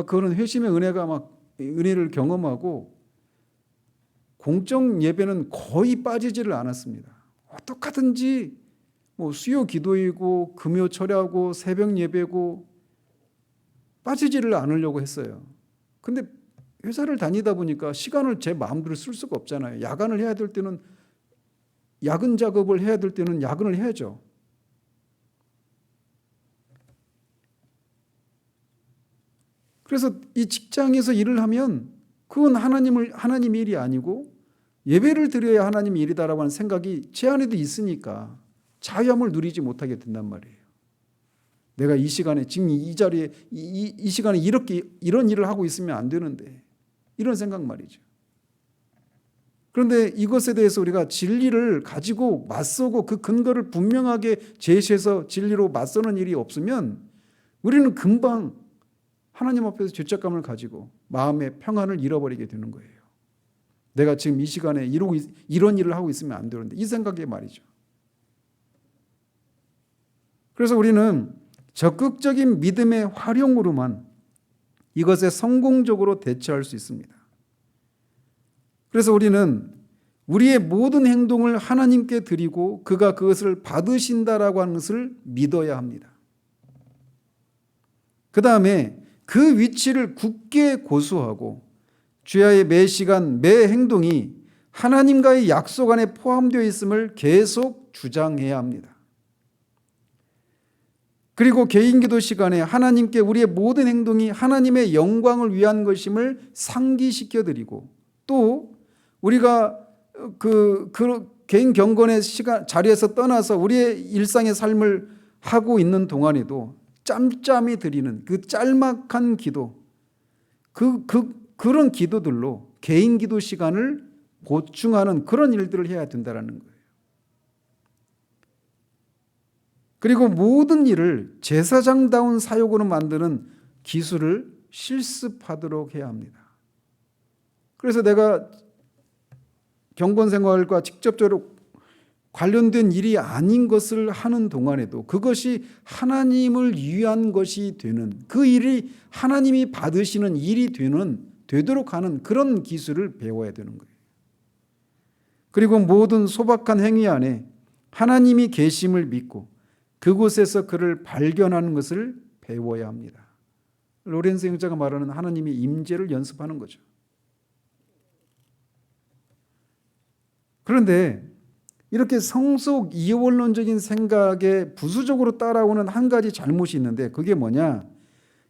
그런 회심의 은혜를 경험하고 공적 예배는 거의 빠지지를 않았습니다. 어떻게든지 수요 기도이고 금요 철야고 새벽 예배고 빠지지를 않으려고 했어요. 근데 회사를 다니다 보니까 시간을 제 마음대로 쓸 수가 없잖아요. 야간을 해야 될 때는 야근 작업을 해야 될 때는 야근을 해야죠. 그래서 이 직장에서 일을 하면 그건 하나님 일이 아니고 예배를 드려야 하나님 일이다라고 하는 생각이 제 안에도 있으니까 자유함을 누리지 못하게 된단 말이에요. 내가 이 시간에 지금 이 자리에 이 시간에 이런 일을 하고 있으면 안 되는데 이런 생각 말이죠. 그런데 이것에 대해서 우리가 진리를 가지고 맞서고 그 근거를 분명하게 제시해서 진리로 맞서는 일이 없으면 우리는 금방 하나님 앞에서 죄책감을 가지고 마음의 평안을 잃어버리게 되는 거예요. 내가 지금 이 시간에 이런 일을 하고 있으면 안 되는데 이 생각에 말이죠. 그래서 우리는 적극적인 믿음의 활용으로만 이것에 성공적으로 대처할 수 있습니다. 그래서 우리는 우리의 모든 행동을 하나님께 드리고 그가 그것을 받으신다라고 하는 것을 믿어야 합니다. 그 다음에 그 위치를 굳게 고수하고 주야의 매 시간 매 행동이 하나님과의 약속 안에 포함되어 있음을 계속 주장해야 합니다. 그리고 개인 기도 시간에 하나님께 우리의 모든 행동이 하나님의 영광을 위한 것임을 상기시켜 드리고 또 우리가 그 개인 경건의 자리에서 떠나서 우리의 일상의 삶을 하고 있는 동안에도 짬짬이 드리는 그 짤막한 기도 그런 기도들로 개인 기도 시간을 보충하는 그런 일들을 해야 된다는 거예요. 그리고 모든 일을 제사장다운 사역으로 만드는 기술을 실습하도록 해야 합니다. 그래서 내가 경건 생활과 직접적으로 관련된 일이 아닌 것을 하는 동안에도 그것이 하나님을 위한 것이 되는, 그 일이 하나님이 받으시는 일이 되도록 하는 그런 기술을 배워야 되는 거예요. 그리고 모든 소박한 행위 안에 하나님이 계심을 믿고 그곳에서 그를 발견하는 것을 배워야 합니다. 로렌스 형제가 말하는 하나님의 임재를 연습하는 거죠. 그런데 이렇게 성속 이원론적인 생각에 부수적으로 따라오는 한 가지 잘못이 있는데, 그게 뭐냐?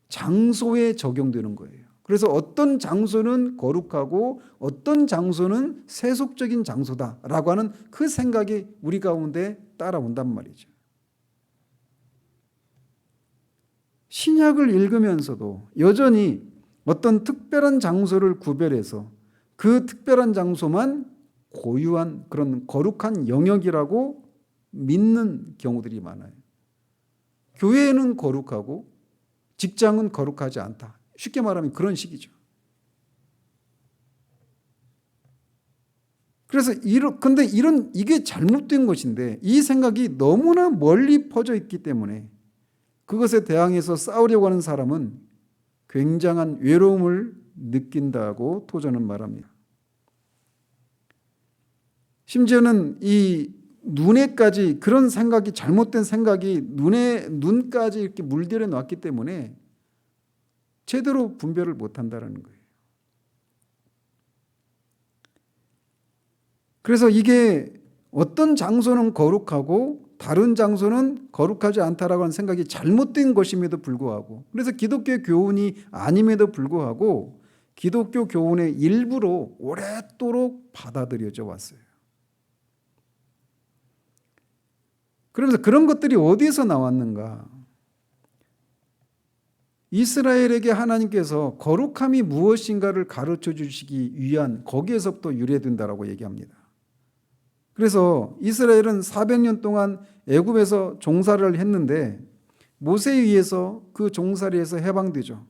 장소에 적용되는 거예요. 그래서 어떤 장소는 거룩하고 어떤 장소는 세속적인 장소다라고 하는 그 생각이 우리 가운데 따라온단 말이죠. 신약을 읽으면서도 여전히 어떤 특별한 장소를 구별해서 그 특별한 장소만 고유한 그런 거룩한 영역이라고 믿는 경우들이 많아요. 교회는 거룩하고 직장은 거룩하지 않다. 쉽게 말하면 그런 식이죠. 그래서 근데 이게 잘못된 것인데, 이 생각이 너무나 멀리 퍼져 있기 때문에 그것에 대항해서 싸우려고 하는 사람은 굉장한 외로움을 느낀다고 토저는 말합니다. 심지어는 이 눈에까지 그런 생각이, 잘못된 생각이 눈까지 이렇게 물들여 놨기 때문에 제대로 분별을 못한다는 거예요. 그래서 이게 어떤 장소는 거룩하고 다른 장소는 거룩하지 않다라고 하는 생각이 잘못된 것임에도 불구하고, 그래서 기독교 교훈이 아님에도 불구하고 기독교 교훈의 일부로 오랫도록 받아들여져 왔어요. 그러면서 그런 것들이 어디에서 나왔는가? 이스라엘에게 하나님께서 거룩함이 무엇인가를 가르쳐 주시기 위한, 거기에서부터 유래된다라고 얘기합니다. 그래서 이스라엘은 400년 동안 애굽에서 종살이를 했는데 모세에 의해서 그 종살이에서 해방되죠.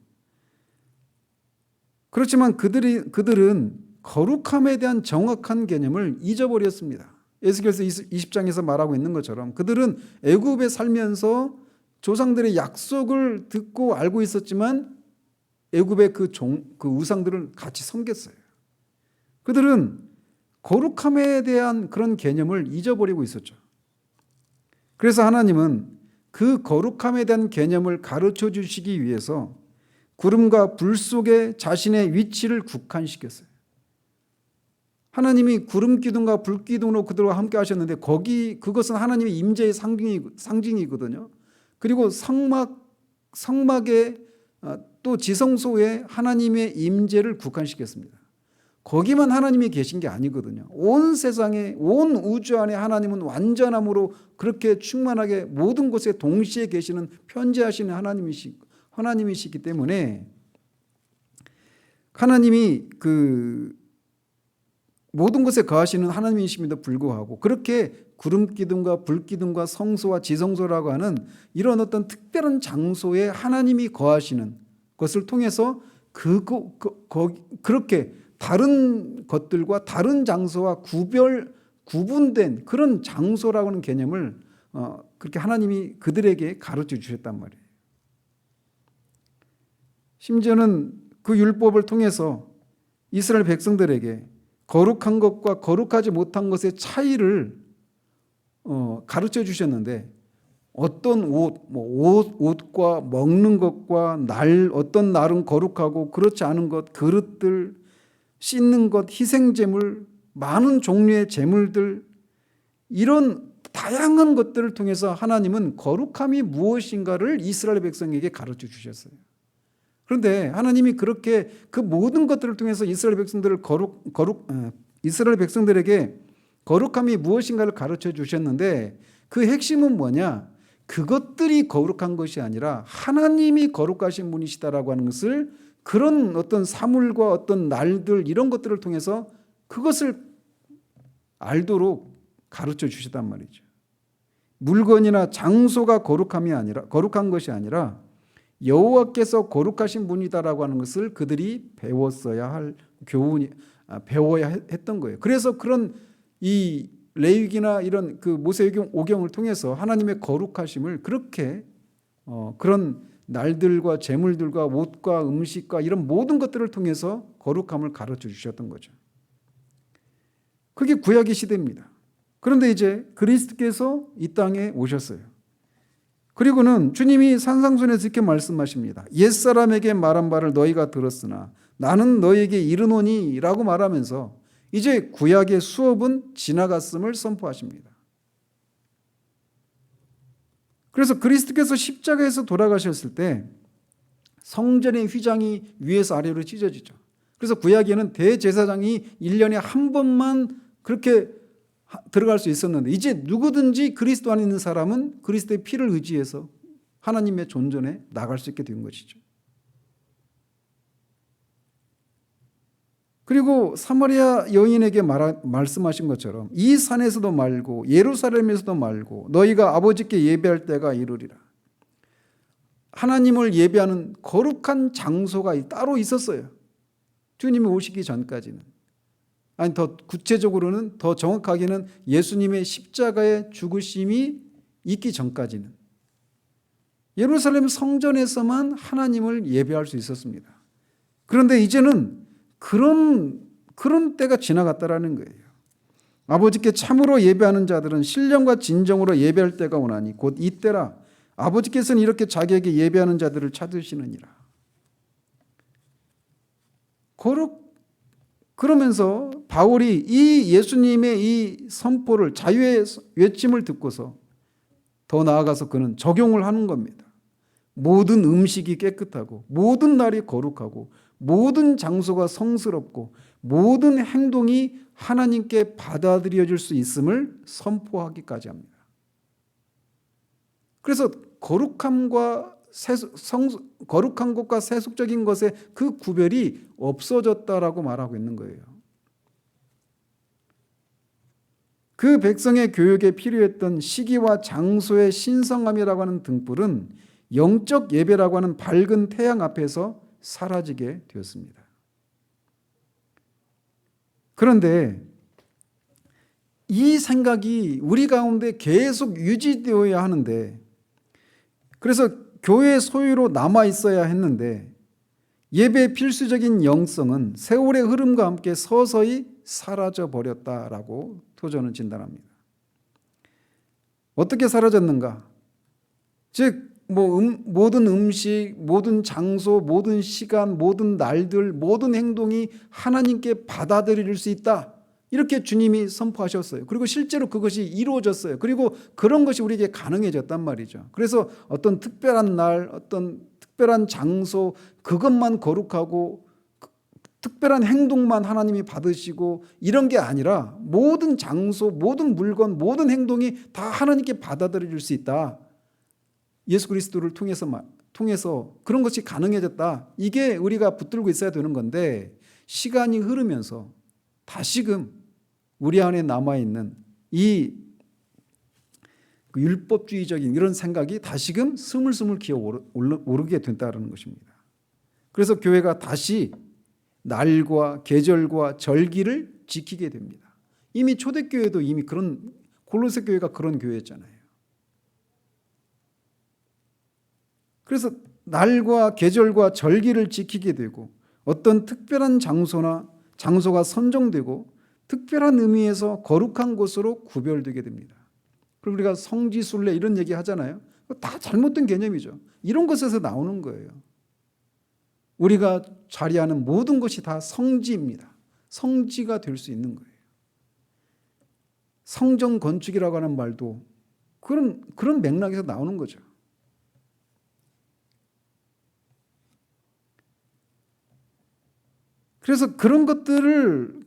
그렇지만 그들은 거룩함에 대한 정확한 개념을 잊어버렸습니다. 에스겔서 20장에서 말하고 있는 것처럼 그들은 애굽에 살면서 조상들의 약속을 듣고 알고 있었지만 애굽의 그 우상들을 같이 섬겼어요. 그들은 거룩함에 대한 그런 개념을 잊어버리고 있었죠. 그래서 하나님은 그 거룩함에 대한 개념을 가르쳐 주시기 위해서 구름과 불 속에 자신의 위치를 국한시켰어요. 하나님이 구름 기둥과 불 기둥으로 그들과 함께 하셨는데 그것은 하나님의 임재의 상징이거든요. 그리고 성막에 또 지성소에 하나님의 임재를 국한시켰습니다. 거기만 하나님이 계신 게 아니거든요. 온 세상에, 온 우주 안에 하나님은 완전함으로 그렇게 충만하게 모든 곳에 동시에 계시는 편재하시는 하나님이시기 때문에 하나님이 모든 것에 거하시는 하나님이심에도 불구하고 그렇게 구름 기둥과 불 기둥과 성소와 지성소라고 하는 이런 어떤 특별한 장소에 하나님이 거하시는 것을 통해서 그렇게 다른 것들과 다른 장소와 구분된 그런 장소라고 하는 개념을 그렇게 하나님이 그들에게 가르쳐 주셨단 말이에요. 심지어는 그 율법을 통해서 이스라엘 백성들에게 거룩한 것과 거룩하지 못한 것의 차이를 가르쳐 주셨는데, 어떤 옷과 먹는 것과 어떤 날은 거룩하고 그렇지 않은 것, 그릇들, 씻는 것, 희생제물, 많은 종류의 제물들, 이런 다양한 것들을 통해서 하나님은 거룩함이 무엇인가를 이스라엘 백성에게 가르쳐 주셨어요. 그런데 하나님이 그렇게 그 모든 것들을 통해서 이스라엘 백성들에게 거룩함이 무엇인가를 가르쳐 주셨는데, 그 핵심은 뭐냐? 그것들이 거룩한 것이 아니라 하나님이 거룩하신 분이시다라고 하는 것을, 그런 어떤 사물과 어떤 날들, 이런 것들을 통해서 그것을 알도록 가르쳐 주셨단 말이죠. 물건이나 장소가 거룩한 것이 아니라 여호와께서 거룩하신 분이다라고 하는 것을 그들이 배워야 했던 거예요. 그래서 그런 이 레위기나 이런 그 모세오경을 통해서 하나님의 거룩하심을 그렇게 그런 날들과 제물들과 옷과 음식과 이런 모든 것들을 통해서 거룩함을 가르쳐 주셨던 거죠. 그게 구약의 시대입니다. 그런데 이제 그리스도께서 이 땅에 오셨어요. 그리고는 주님이 산상순에서 이렇게 말씀하십니다. 옛사람에게 말한 바를 너희가 들었으나 나는 너희에게 이르노니 라고 말하면서 이제 구약의 수업은 지나갔음을 선포하십니다. 그래서 그리스도께서 십자가에서 돌아가셨을 때 성전의 휘장이 위에서 아래로 찢어지죠. 그래서 구약에는 대제사장이 1년에 한 번만 그렇게 들어갈 수 있었는데 이제 누구든지 그리스도 안에 있는 사람은 그리스도의 피를 의지해서 하나님의 존전에 나갈 수 있게 된 것이죠. 그리고 사마리아 여인에게 말씀하신 것처럼 이 산에서도 말고 예루살렘에서도 말고 너희가 아버지께 예배할 때가 이르리라. 하나님을 예배하는 거룩한 장소가 따로 있었어요. 주님이 오시기 전까지는. 아니 더 구체적으로는 더 정확하게는 예수님의 십자가의 죽으심이 있기 전까지는 예루살렘 성전에서만 하나님을 예배할 수 있었습니다. 그런데 이제는 그런 때가 지나갔다라는 거예요. 아버지께 참으로 예배하는 자들은 신령과 진정으로 예배할 때가 오나니 곧 이때라. 아버지께서는 이렇게 자기에게 예배하는 자들을 찾으시느니라. 그러면서 바울이 이 예수님의 이 선포를 자유의 외침을 듣고서 더 나아가서 그는 적용을 하는 겁니다. 모든 음식이 깨끗하고 모든 날이 거룩하고 모든 장소가 성스럽고 모든 행동이 하나님께 받아들여질 수 있음을 선포하기까지 합니다. 그래서 거룩한 것과 세속적인 것의 그 구별이 없어졌다라고 말하고 있는 거예요. 그 백성의 교육에 필요했던 시기와 장소의 신성함이라고 하는 등불은 영적 예배라고 하는 밝은 태양 앞에서 사라지게 되었습니다. 그런데 이 생각이 우리 가운데 계속 유지되어야 하는데 그래서 교회 소유로 남아 있어야 했는데 예배의 필수적인 영성은 세월의 흐름과 함께 서서히 사라져 버렸다라고 토저는 진단합니다. 어떻게 사라졌는가? 즉 모든 음식, 모든 장소, 모든 시간, 모든 날들, 모든 행동이 하나님께 받아들일 수 있다. 이렇게 주님이 선포하셨어요. 그리고 실제로 그것이 이루어졌어요. 그리고 그런 것이 우리에게 가능해졌단 말이죠. 그래서 어떤 특별한 날, 어떤 특별한 장소, 그것만 거룩하고 특별한 행동만 하나님이 받으시고 이런 게 아니라 모든 장소, 모든 물건, 모든 행동이 다 하나님께 받아들일 수 있다. 예수 그리스도를 통해서 그런 것이 가능해졌다. 이게 우리가 붙들고 있어야 되는 건데 시간이 흐르면서 다시금 우리 안에 남아있는 이 율법주의적인 이런 생각이 다시금 스물스물 기어오르게 된다는 것입니다. 그래서 교회가 다시 날과 계절과 절기를 지키게 됩니다. 이미 초대교회도 이미 그런 골로새 교회가 그런 교회였잖아요. 그래서 날과 계절과 절기를 지키게 되고 어떤 특별한 장소가 선정되고 특별한 의미에서 거룩한 곳으로 구별되게 됩니다. 그리고 우리가 성지순례 이런 얘기 하잖아요. 다 잘못된 개념이죠. 이런 것에서 나오는 거예요. 우리가 자리하는 모든 것이 다 성지입니다. 성지가 될 수 있는 거예요. 성전 건축이라고 하는 말도 그런 맥락에서 나오는 거죠. 그래서 그런 것들을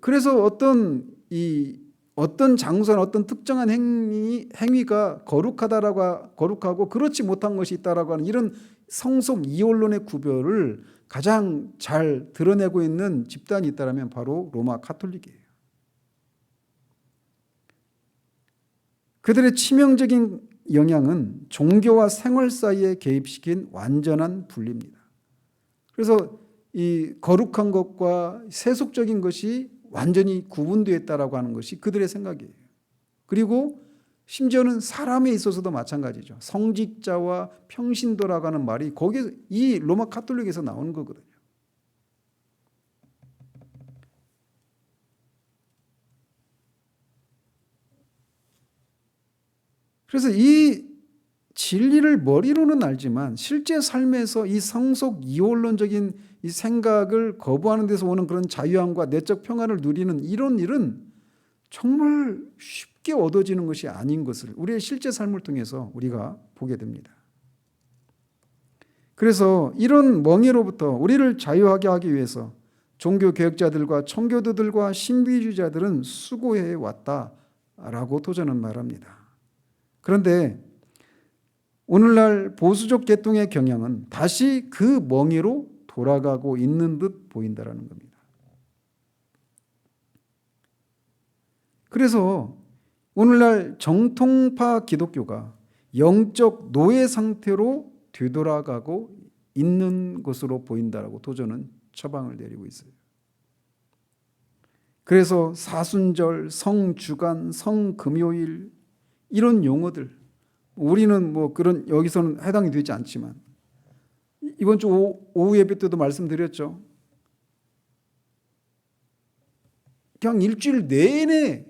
어떤 장소나 어떤 특정한 행위가 거룩하고 그렇지 못한 것이 있다라고 하는 이런 성속 이원론의 구별을 가장 잘 드러내고 있는 집단이 있다면 바로 로마 카톨릭이에요. 그들의 치명적인 영향은 종교와 생활 사이에 개입시킨 완전한 분리입니다. 그래서 이 거룩한 것과 세속적인 것이 완전히 구분되어 있다라고 하는 것이 그들의 생각이에요. 그리고 심지어는 사람에 있어서도 마찬가지죠. 성직자와 평신도라고 하는 말이 거기 이 로마 카톨릭에서 나오는 거거든요. 그래서 이 진리를 머리로는 알지만 실제 삶에서 이 성속 이원론적인 이 생각을 거부하는 데서 오는 그런 자유함과 내적 평안을 누리는 이런 일은 정말 쉽게 얻어지는 것이 아닌 것을 우리의 실제 삶을 통해서 우리가 보게 됩니다. 그래서 이런 멍에로부터 우리를 자유하게 하기 위해서 종교개혁자들과 청교도들과 신비주의자들은 수고해 왔다라고 도전은 말합니다. 그런데 오늘날 보수적 계통의 경향은 다시 그 멍에로 돌아가고 있는 듯 보인다라는 겁니다. 그래서 오늘날 정통파 기독교가 영적 노예 상태로 되돌아가고 있는 것으로 보인다라고 도전은 처방을 내리고 있어요. 그래서 사순절, 성주간, 성금요일 이런 용어들 우리는 뭐 그런 여기서는 해당이 되지 않지만 이번 주 오후 예배 때도 말씀드렸죠. 그냥 일주일 내내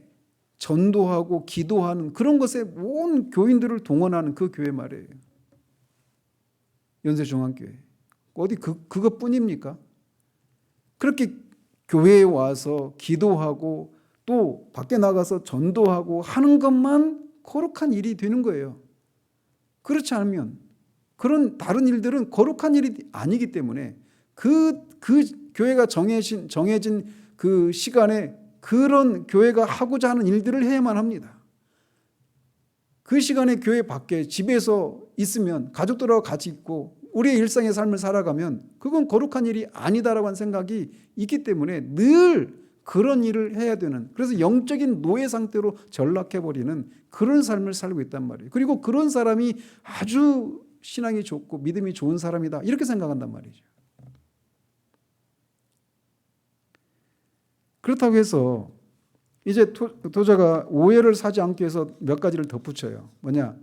전도하고 기도하는 그런 것에 온 교인들을 동원하는 그 교회 말이에요. 연세중앙교회. 어디 그것뿐입니까? 그렇게 교회에 와서 기도하고 또 밖에 나가서 전도하고 하는 것만 거룩한 일이 되는 거예요. 그렇지 않으면 그런 다른 일들은 거룩한 일이 아니기 때문에 그 교회가 정해진 그 시간에 그런 교회가 하고자 하는 일들을 해야만 합니다. 그 시간에 교회 밖에 집에서 있으면 가족들하고 같이 있고 우리의 일상의 삶을 살아가면 그건 거룩한 일이 아니다라고 하는 생각이 있기 때문에 늘 그런 일을 해야 되는, 그래서 영적인 노예 상태로 전락해버리는 그런 삶을 살고 있단 말이에요. 그리고 그런 사람이 아주 신앙이 좋고 믿음이 좋은 사람이다 이렇게 생각한단 말이죠. 그렇다고 해서 이제 도자가 오해를 사지 않기 위해서 몇 가지를 덧붙여요. 뭐냐?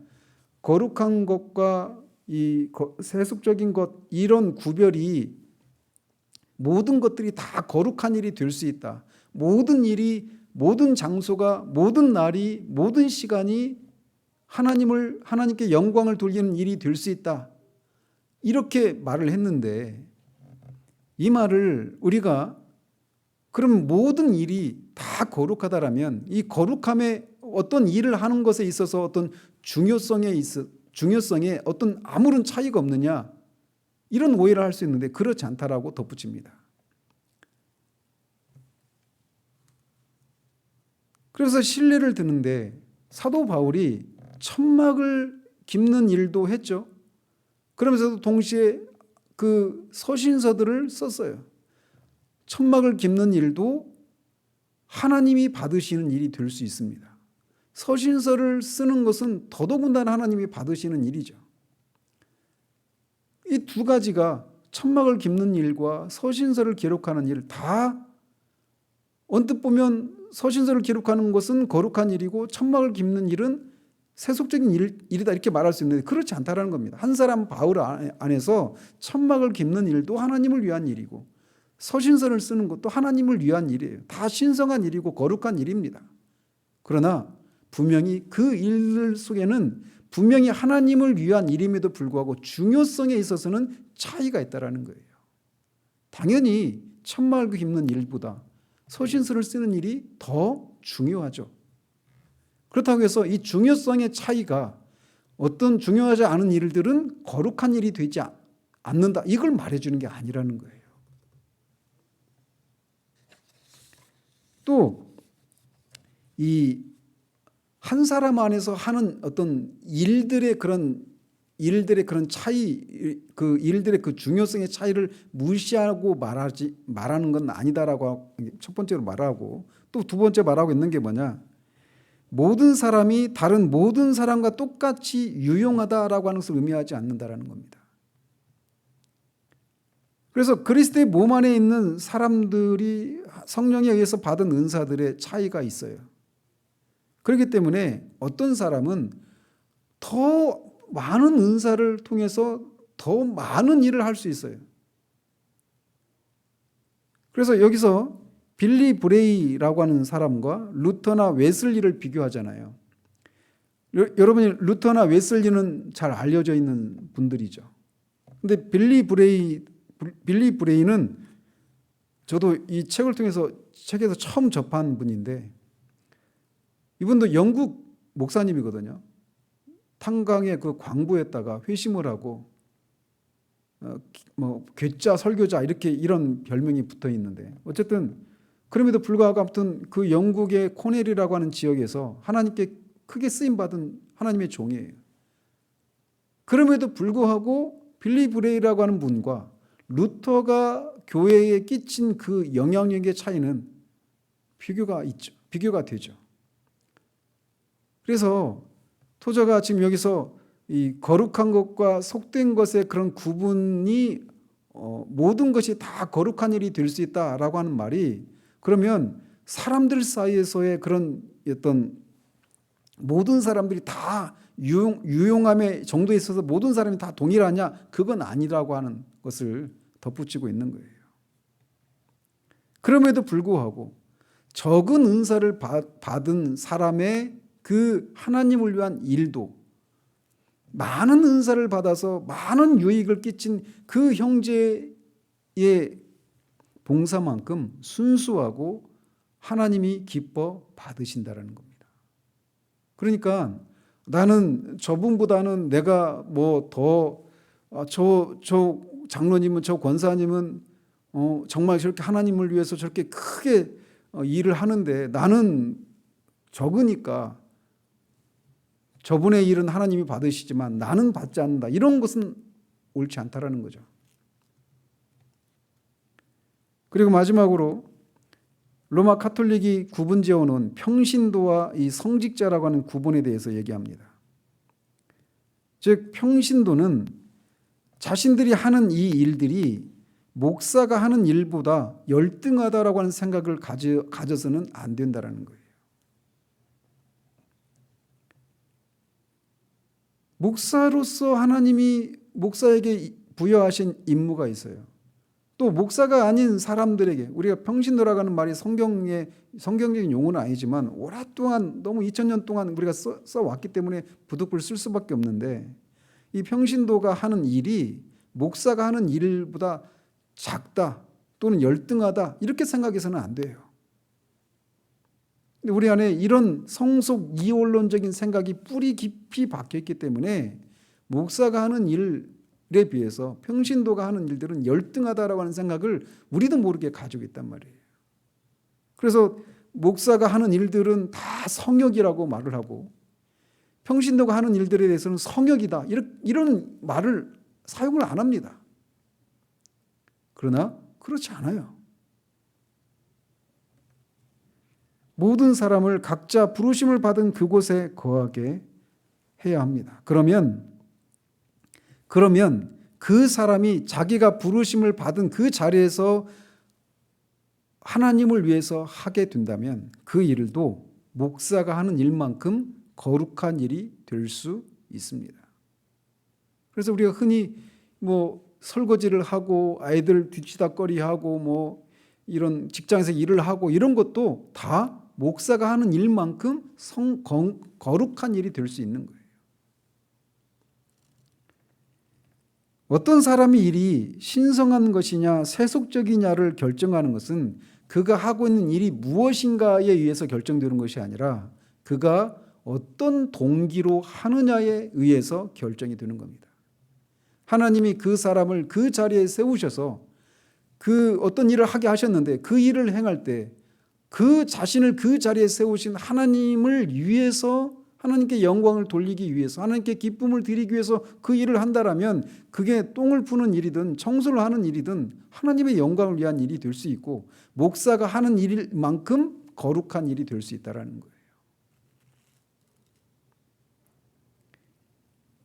거룩한 것과 이 세속적인 것 이런 구별이 모든 것들이 다 거룩한 일이 될 수 있다. 모든 일이 모든 장소가 모든 날이 모든 시간이 하나님께 영광을 돌리는 일이 될 수 있다. 이렇게 말을 했는데 이 말을 우리가 그럼 모든 일이 다 거룩하다라면 이 거룩함에 어떤 일을 하는 것에 있어서 어떤 중요성에 어떤 아무런 차이가 없느냐 이런 오해를 할 수 있는데 그렇지 않다라고 덧붙입니다. 그래서 신뢰를 드는데 사도 바울이 천막을 깁는 일도 했죠. 그러면서도 동시에 그 서신서들을 썼어요. 천막을 깁는 일도 하나님이 받으시는 일이 될 수 있습니다. 서신서를 쓰는 것은 더더군다나 하나님이 받으시는 일이죠. 이 두 가지가 천막을 깁는 일과 서신서를 기록하는 일 다 언뜻 보면 서신서를 기록하는 것은 거룩한 일이고 천막을 깁는 일은 세속적인 일이다 이렇게 말할 수 있는데 그렇지 않다라는 겁니다. 한 사람 바울 안에서 천막을 깁는 일도 하나님을 위한 일이고 서신서를 쓰는 것도 하나님을 위한 일이에요. 다 신성한 일이고 거룩한 일입니다. 그러나 분명히 그 일 속에는 분명히 하나님을 위한 일임에도 불구하고 중요성에 있어서는 차이가 있다라는 거예요. 당연히 천막을 깁는 일보다 서신서를 쓰는 일이 더 중요하죠. 그렇다고 해서 이 중요성의 차이가 어떤 중요하지 않은 일들은 거룩한 일이 되지 않는다 이걸 말해주는 게 아니라는 거예요. 또 이 한 사람 안에서 하는 어떤 일들의 그런 차이, 그 일들의 그 중요성의 차이를 무시하고 말하는 건 아니다라고 첫 번째로 말하고 또 두 번째 말하고 있는 게 뭐냐? 모든 사람이 다른 모든 사람과 똑같이 유용하다라고 하는 것을 의미하지 않는다라는 겁니다. 그래서 그리스도의 몸 안에 있는 사람들이 성령에 의해서 받은 은사들의 차이가 있어요. 그렇기 때문에 어떤 사람은 더 많은 은사를 통해서 더 많은 일을 할 수 있어요. 그래서 여기서 빌리 브레이라고 하는 사람과 루터나 웨슬리를 비교하잖아요. 여러분이 루터나 웨슬리는 잘 알려져 있는 분들이죠. 근데 빌리 브레이는 저도 이 책을 통해서 책에서 처음 접한 분인데, 이분도 영국 목사님이거든요. 탄광의 그 광부에다가 회심을 하고 뭐 괴짜 설교자 이런 별명이 붙어 있는데, 어쨌든 그럼에도 불구하고 아무튼 그 영국의 코넬이라고 하는 지역에서 하나님께 크게 쓰임 받은 하나님의 종이에요. 그럼에도 불구하고 빌리 브레이라고 하는 분과 루터가 교회에 끼친 그 영향력의 차이는 비교가 되죠. 그래서 토저가 지금 여기서 이 거룩한 것과 속된 것의 그런 구분이 모든 것이 다 거룩한 일이 될 수 있다라고 하는 말이, 그러면 사람들 사이에서의 그런 어떤 모든 사람들이 다 유용함의 정도에 있어서 모든 사람이 다 동일하냐? 그건 아니라고 하는 것을 덧붙이고 있는 거예요. 그럼에도 불구하고 적은 은사를 받은 사람의 그 하나님을 위한 일도 많은 은사를 받아서 많은 유익을 끼친 그 형제의 봉사만큼 순수하고 하나님이 기뻐 받으신다라는 겁니다. 그러니까 나는 저분보다는 내가 뭐 더 저 장로님은, 저 권사님은 정말 저렇게 하나님을 위해서 저렇게 크게 일을 하는데 나는 적으니까 저분의 일은 하나님이 받으시지만 나는 받지 않는다, 이런 것은 옳지 않다라는 거죠. 그리고 마지막으로 로마 카톨릭이 구분지어 놓은 평신도와 이 성직자라고 하는 구분에 대해서 얘기합니다. 즉 평신도는 자신들이 하는 이 일들이 목사가 하는 일보다 열등하다라고 하는 생각을 가져서는 안 된다라는 거예요. 목사로서 하나님이 목사에게 부여하신 임무가 있어요. 또 목사가 아닌 사람들에게, 우리가 평신도라고 하는 말이 성경적인 용어는 아니지만 오랫동안 너무 2000년 동안 우리가 써왔기 때문에 부득불 쓸 수밖에 없는데, 이 평신도가 하는 일이 목사가 하는 일보다 작다 또는 열등하다 이렇게 생각해서는 안 돼요. 근데 우리 안에 이런 성속 이원론적인 생각이 뿌리 깊이 박혀있기 때문에 목사가 하는 일에 비해서 평신도가 하는 일들은 열등하다라고 하는 생각을 우리도 모르게 가지고 있단 말이에요. 그래서 목사가 하는 일들은 다 성역이라고 말을 하고 평신도가 하는 일들에 대해서는 성역이다, 이런 말을 사용을 안 합니다. 그러나 그렇지 않아요. 모든 사람을 각자 부르심을 받은 그곳에 거하게 해야 합니다. 그러면 그 사람이 자기가 부르심을 받은 그 자리에서 하나님을 위해서 하게 된다면 그 일도 목사가 하는 일만큼 거룩한 일이 될 수 있습니다. 그래서 우리가 흔히 뭐 설거지를 하고 아이들 뒤치다꺼리하고 뭐 이런 직장에서 일을 하고 이런 것도 다 목사가 하는 일만큼 거룩한 일이 될 수 있는 거예요. 어떤 사람의 일이 신성한 것이냐 세속적이냐를 결정하는 것은 그가 하고 있는 일이 무엇인가에 의해서 결정되는 것이 아니라 그가 어떤 동기로 하느냐에 의해서 결정이 되는 겁니다. 하나님이 그 사람을 그 자리에 세우셔서 그 어떤 일을 하게 하셨는데 그 일을 행할 때 그 자신을 그 자리에 세우신 하나님을 위해서, 하나님께 영광을 돌리기 위해서, 하나님께 기쁨을 드리기 위해서 그 일을 한다라면 그게 똥을 푸는 일이든 청소를 하는 일이든 하나님의 영광을 위한 일이 될 수 있고 목사가 하는 일만큼 거룩한 일이 될 수 있다는 거예요.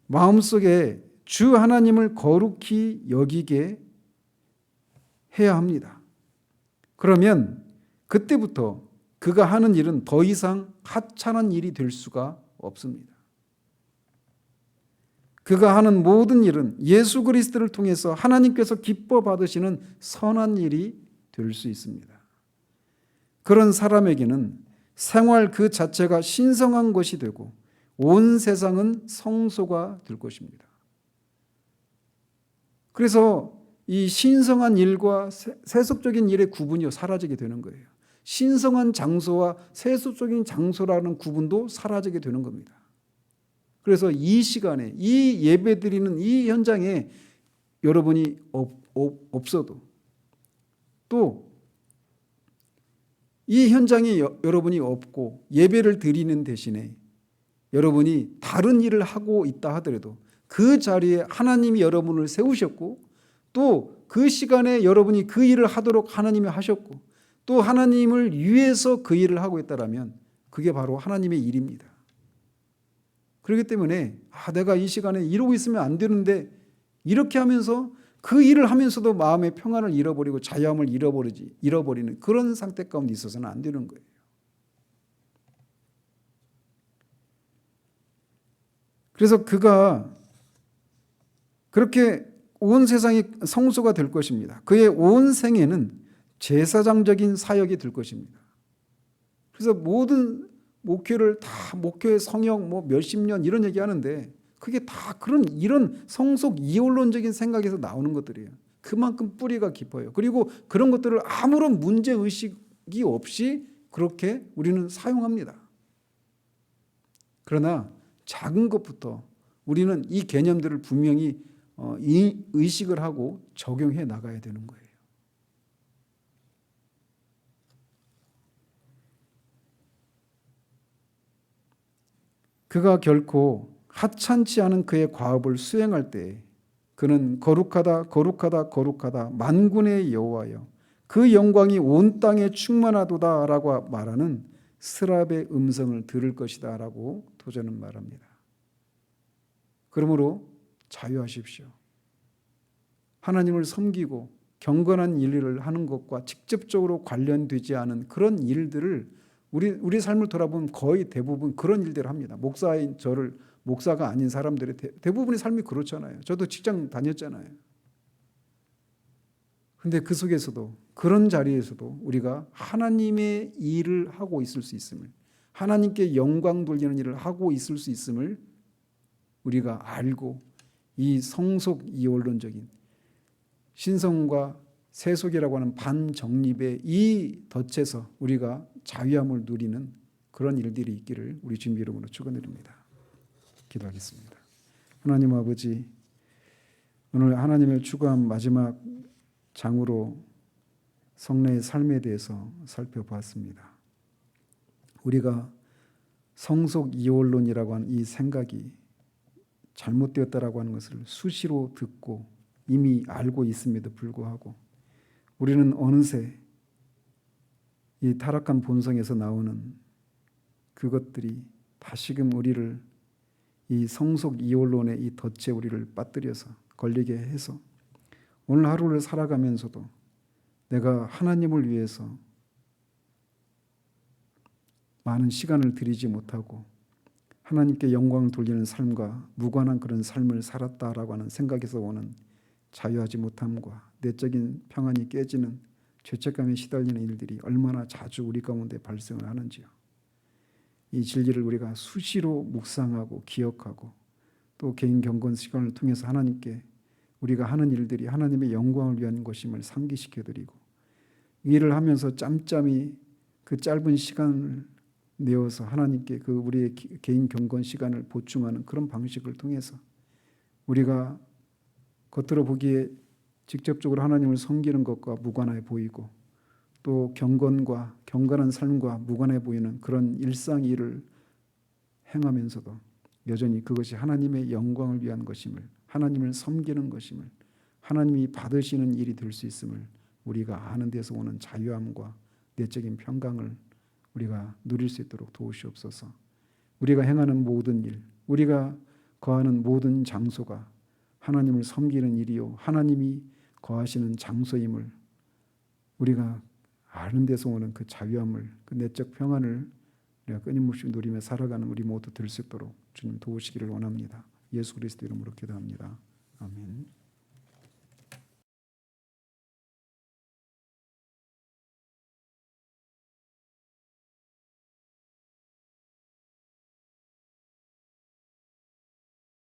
마음속에 주 하나님을 거룩히 여기게 해야 합니다. 그러면 그때부터 그가 하는 일은 더 이상 하찮은 일이 될 수가 없습니다. 그가 하는 모든 일은 예수 그리스도를 통해서 하나님께서 기뻐 받으시는 선한 일이 될 수 있습니다. 그런 사람에게는 생활 그 자체가 신성한 것이 되고 온 세상은 성소가 될 것입니다. 그래서 이 신성한 일과 세속적인 일의 구분이 사라지게 되는 거예요. 신성한 장소와 세속적인 장소라는 구분도 사라지게 되는 겁니다. 그래서 이 시간에 이 예배드리는 이 현장에 여러분이 없어도 또 이 현장에 여러분이 없고 예배를 드리는 대신에 여러분이 다른 일을 하고 있다 하더라도 그 자리에 하나님이 여러분을 세우셨고 또 그 시간에 여러분이 그 일을 하도록 하나님이 하셨고 또 하나님을 위해서 그 일을 하고 있다라면 그게 바로 하나님의 일입니다. 그렇기 때문에 내가 이 시간에 이러고 있으면 안 되는데 이렇게 하면서 그 일을 하면서도 마음의 평안을 잃어버리고 자유함을 잃어버리는 그런 상태 가운데 있어서는 안 되는 거예요. 그래서 그가 그렇게 온 세상이 성소가 될 것입니다. 그의 온 생애는 제사장적인 사역이 될 것입니다. 그래서 모든 목회를 다 목회의 성역 몇십 년 이런 얘기하는데 그게 다 이런 성속 이원론적인 생각에서 나오는 것들이에요. 그만큼 뿌리가 깊어요. 그리고 그런 것들을 아무런 문제의식이 없이 그렇게 우리는 사용합니다. 그러나 작은 것부터 우리는 이 개념들을 분명히 의식을 하고 적용해 나가야 되는 거예요. 그가 결코 하찮지 않은 그의 과업을 수행할 때 그는 거룩하다 거룩하다 거룩하다 만군의 여호와여 그 영광이 온 땅에 충만하도다 라고 말하는 스랍의 음성을 들을 것이다 라고 도전은 말합니다. 그러므로 자유하십시오. 하나님을 섬기고 경건한 일을 하는 것과 직접적으로 관련되지 않은 그런 일들을 우리 삶을 돌아보면 거의 대부분 그런 일들을 합니다. 목사인 저를 목사가 아닌 사람들의 대부분의 삶이 그렇잖아요. 저도 직장 다녔잖아요. 그런데 그 속에서도 그런 자리에서도 우리가 하나님의 일을 하고 있을 수 있음을 하나님께 영광 돌리는 일을 하고 있을 수 있음을 우리가 알고 이 성속 이원론적인 신성과 세속이라고 하는 반정립의 이 덫에서 우리가 자유함을 누리는 그런 일들이 있기를 우리 주님 이름으로 축원드립니다. 기도하겠습니다. 하나님 아버지, 오늘 하나님을 추구한 마지막 장으로 성례의 삶에 대해서 살펴보았습니다. 우리가 성속 이원론이라고 하는 이 생각이 잘못되었다라고 하는 것을 수시로 듣고 이미 알고 있음에도 불구하고 우리는 어느새 이 타락한 본성에서 나오는 그것들이 다시금 우리를 이 성속 이원론의 이 덫에 우리를 빠뜨려서 걸리게 해서 오늘 하루를 살아가면서도 내가 하나님을 위해서 많은 시간을 들이지 못하고 하나님께 영광을 돌리는 삶과 무관한 그런 삶을 살았다라고 하는 생각에서 오는 자유하지 못함과 내적인 평안이 깨지는 죄책감에 시달리는 일들이 얼마나 자주 우리 가운데 발생을 하는지요. 이 진리를 우리가 수시로 묵상하고 기억하고 또 개인 경건 시간을 통해서 하나님께 우리가 하는 일들이 하나님의 영광을 위한 것임을 상기시켜드리고 이 일을 하면서 짬짬이 그 짧은 시간을 내어서 하나님께 그 우리의 개인 경건 시간을 보충하는 그런 방식을 통해서 우리가 겉으로 보기에 직접적으로 하나님을 섬기는 것과 무관해 보이고 또 경건과 경건한 삶과 무관해 보이는 그런 일상 일을 행하면서도 여전히 그것이 하나님의 영광을 위한 것임을 하나님을 섬기는 것임을 하나님이 받으시는 일이 될 수 있음을 우리가 아는 데서 오는 자유함과 내적인 평강을 우리가 누릴 수 있도록 도우시옵소서. 우리가 행하는 모든 일, 우리가 거하는 모든 장소가 하나님을 섬기는 일이요 하나님이 거하시는 장소임을 우리가 아는 데서 오는 그 자유함을, 그 내적 평안을 우리가 끊임없이 누리며 살아가는 우리 모두 될 수 있도록 주님 도우시기를 원합니다. 예수 그리스도 이름으로 기도합니다.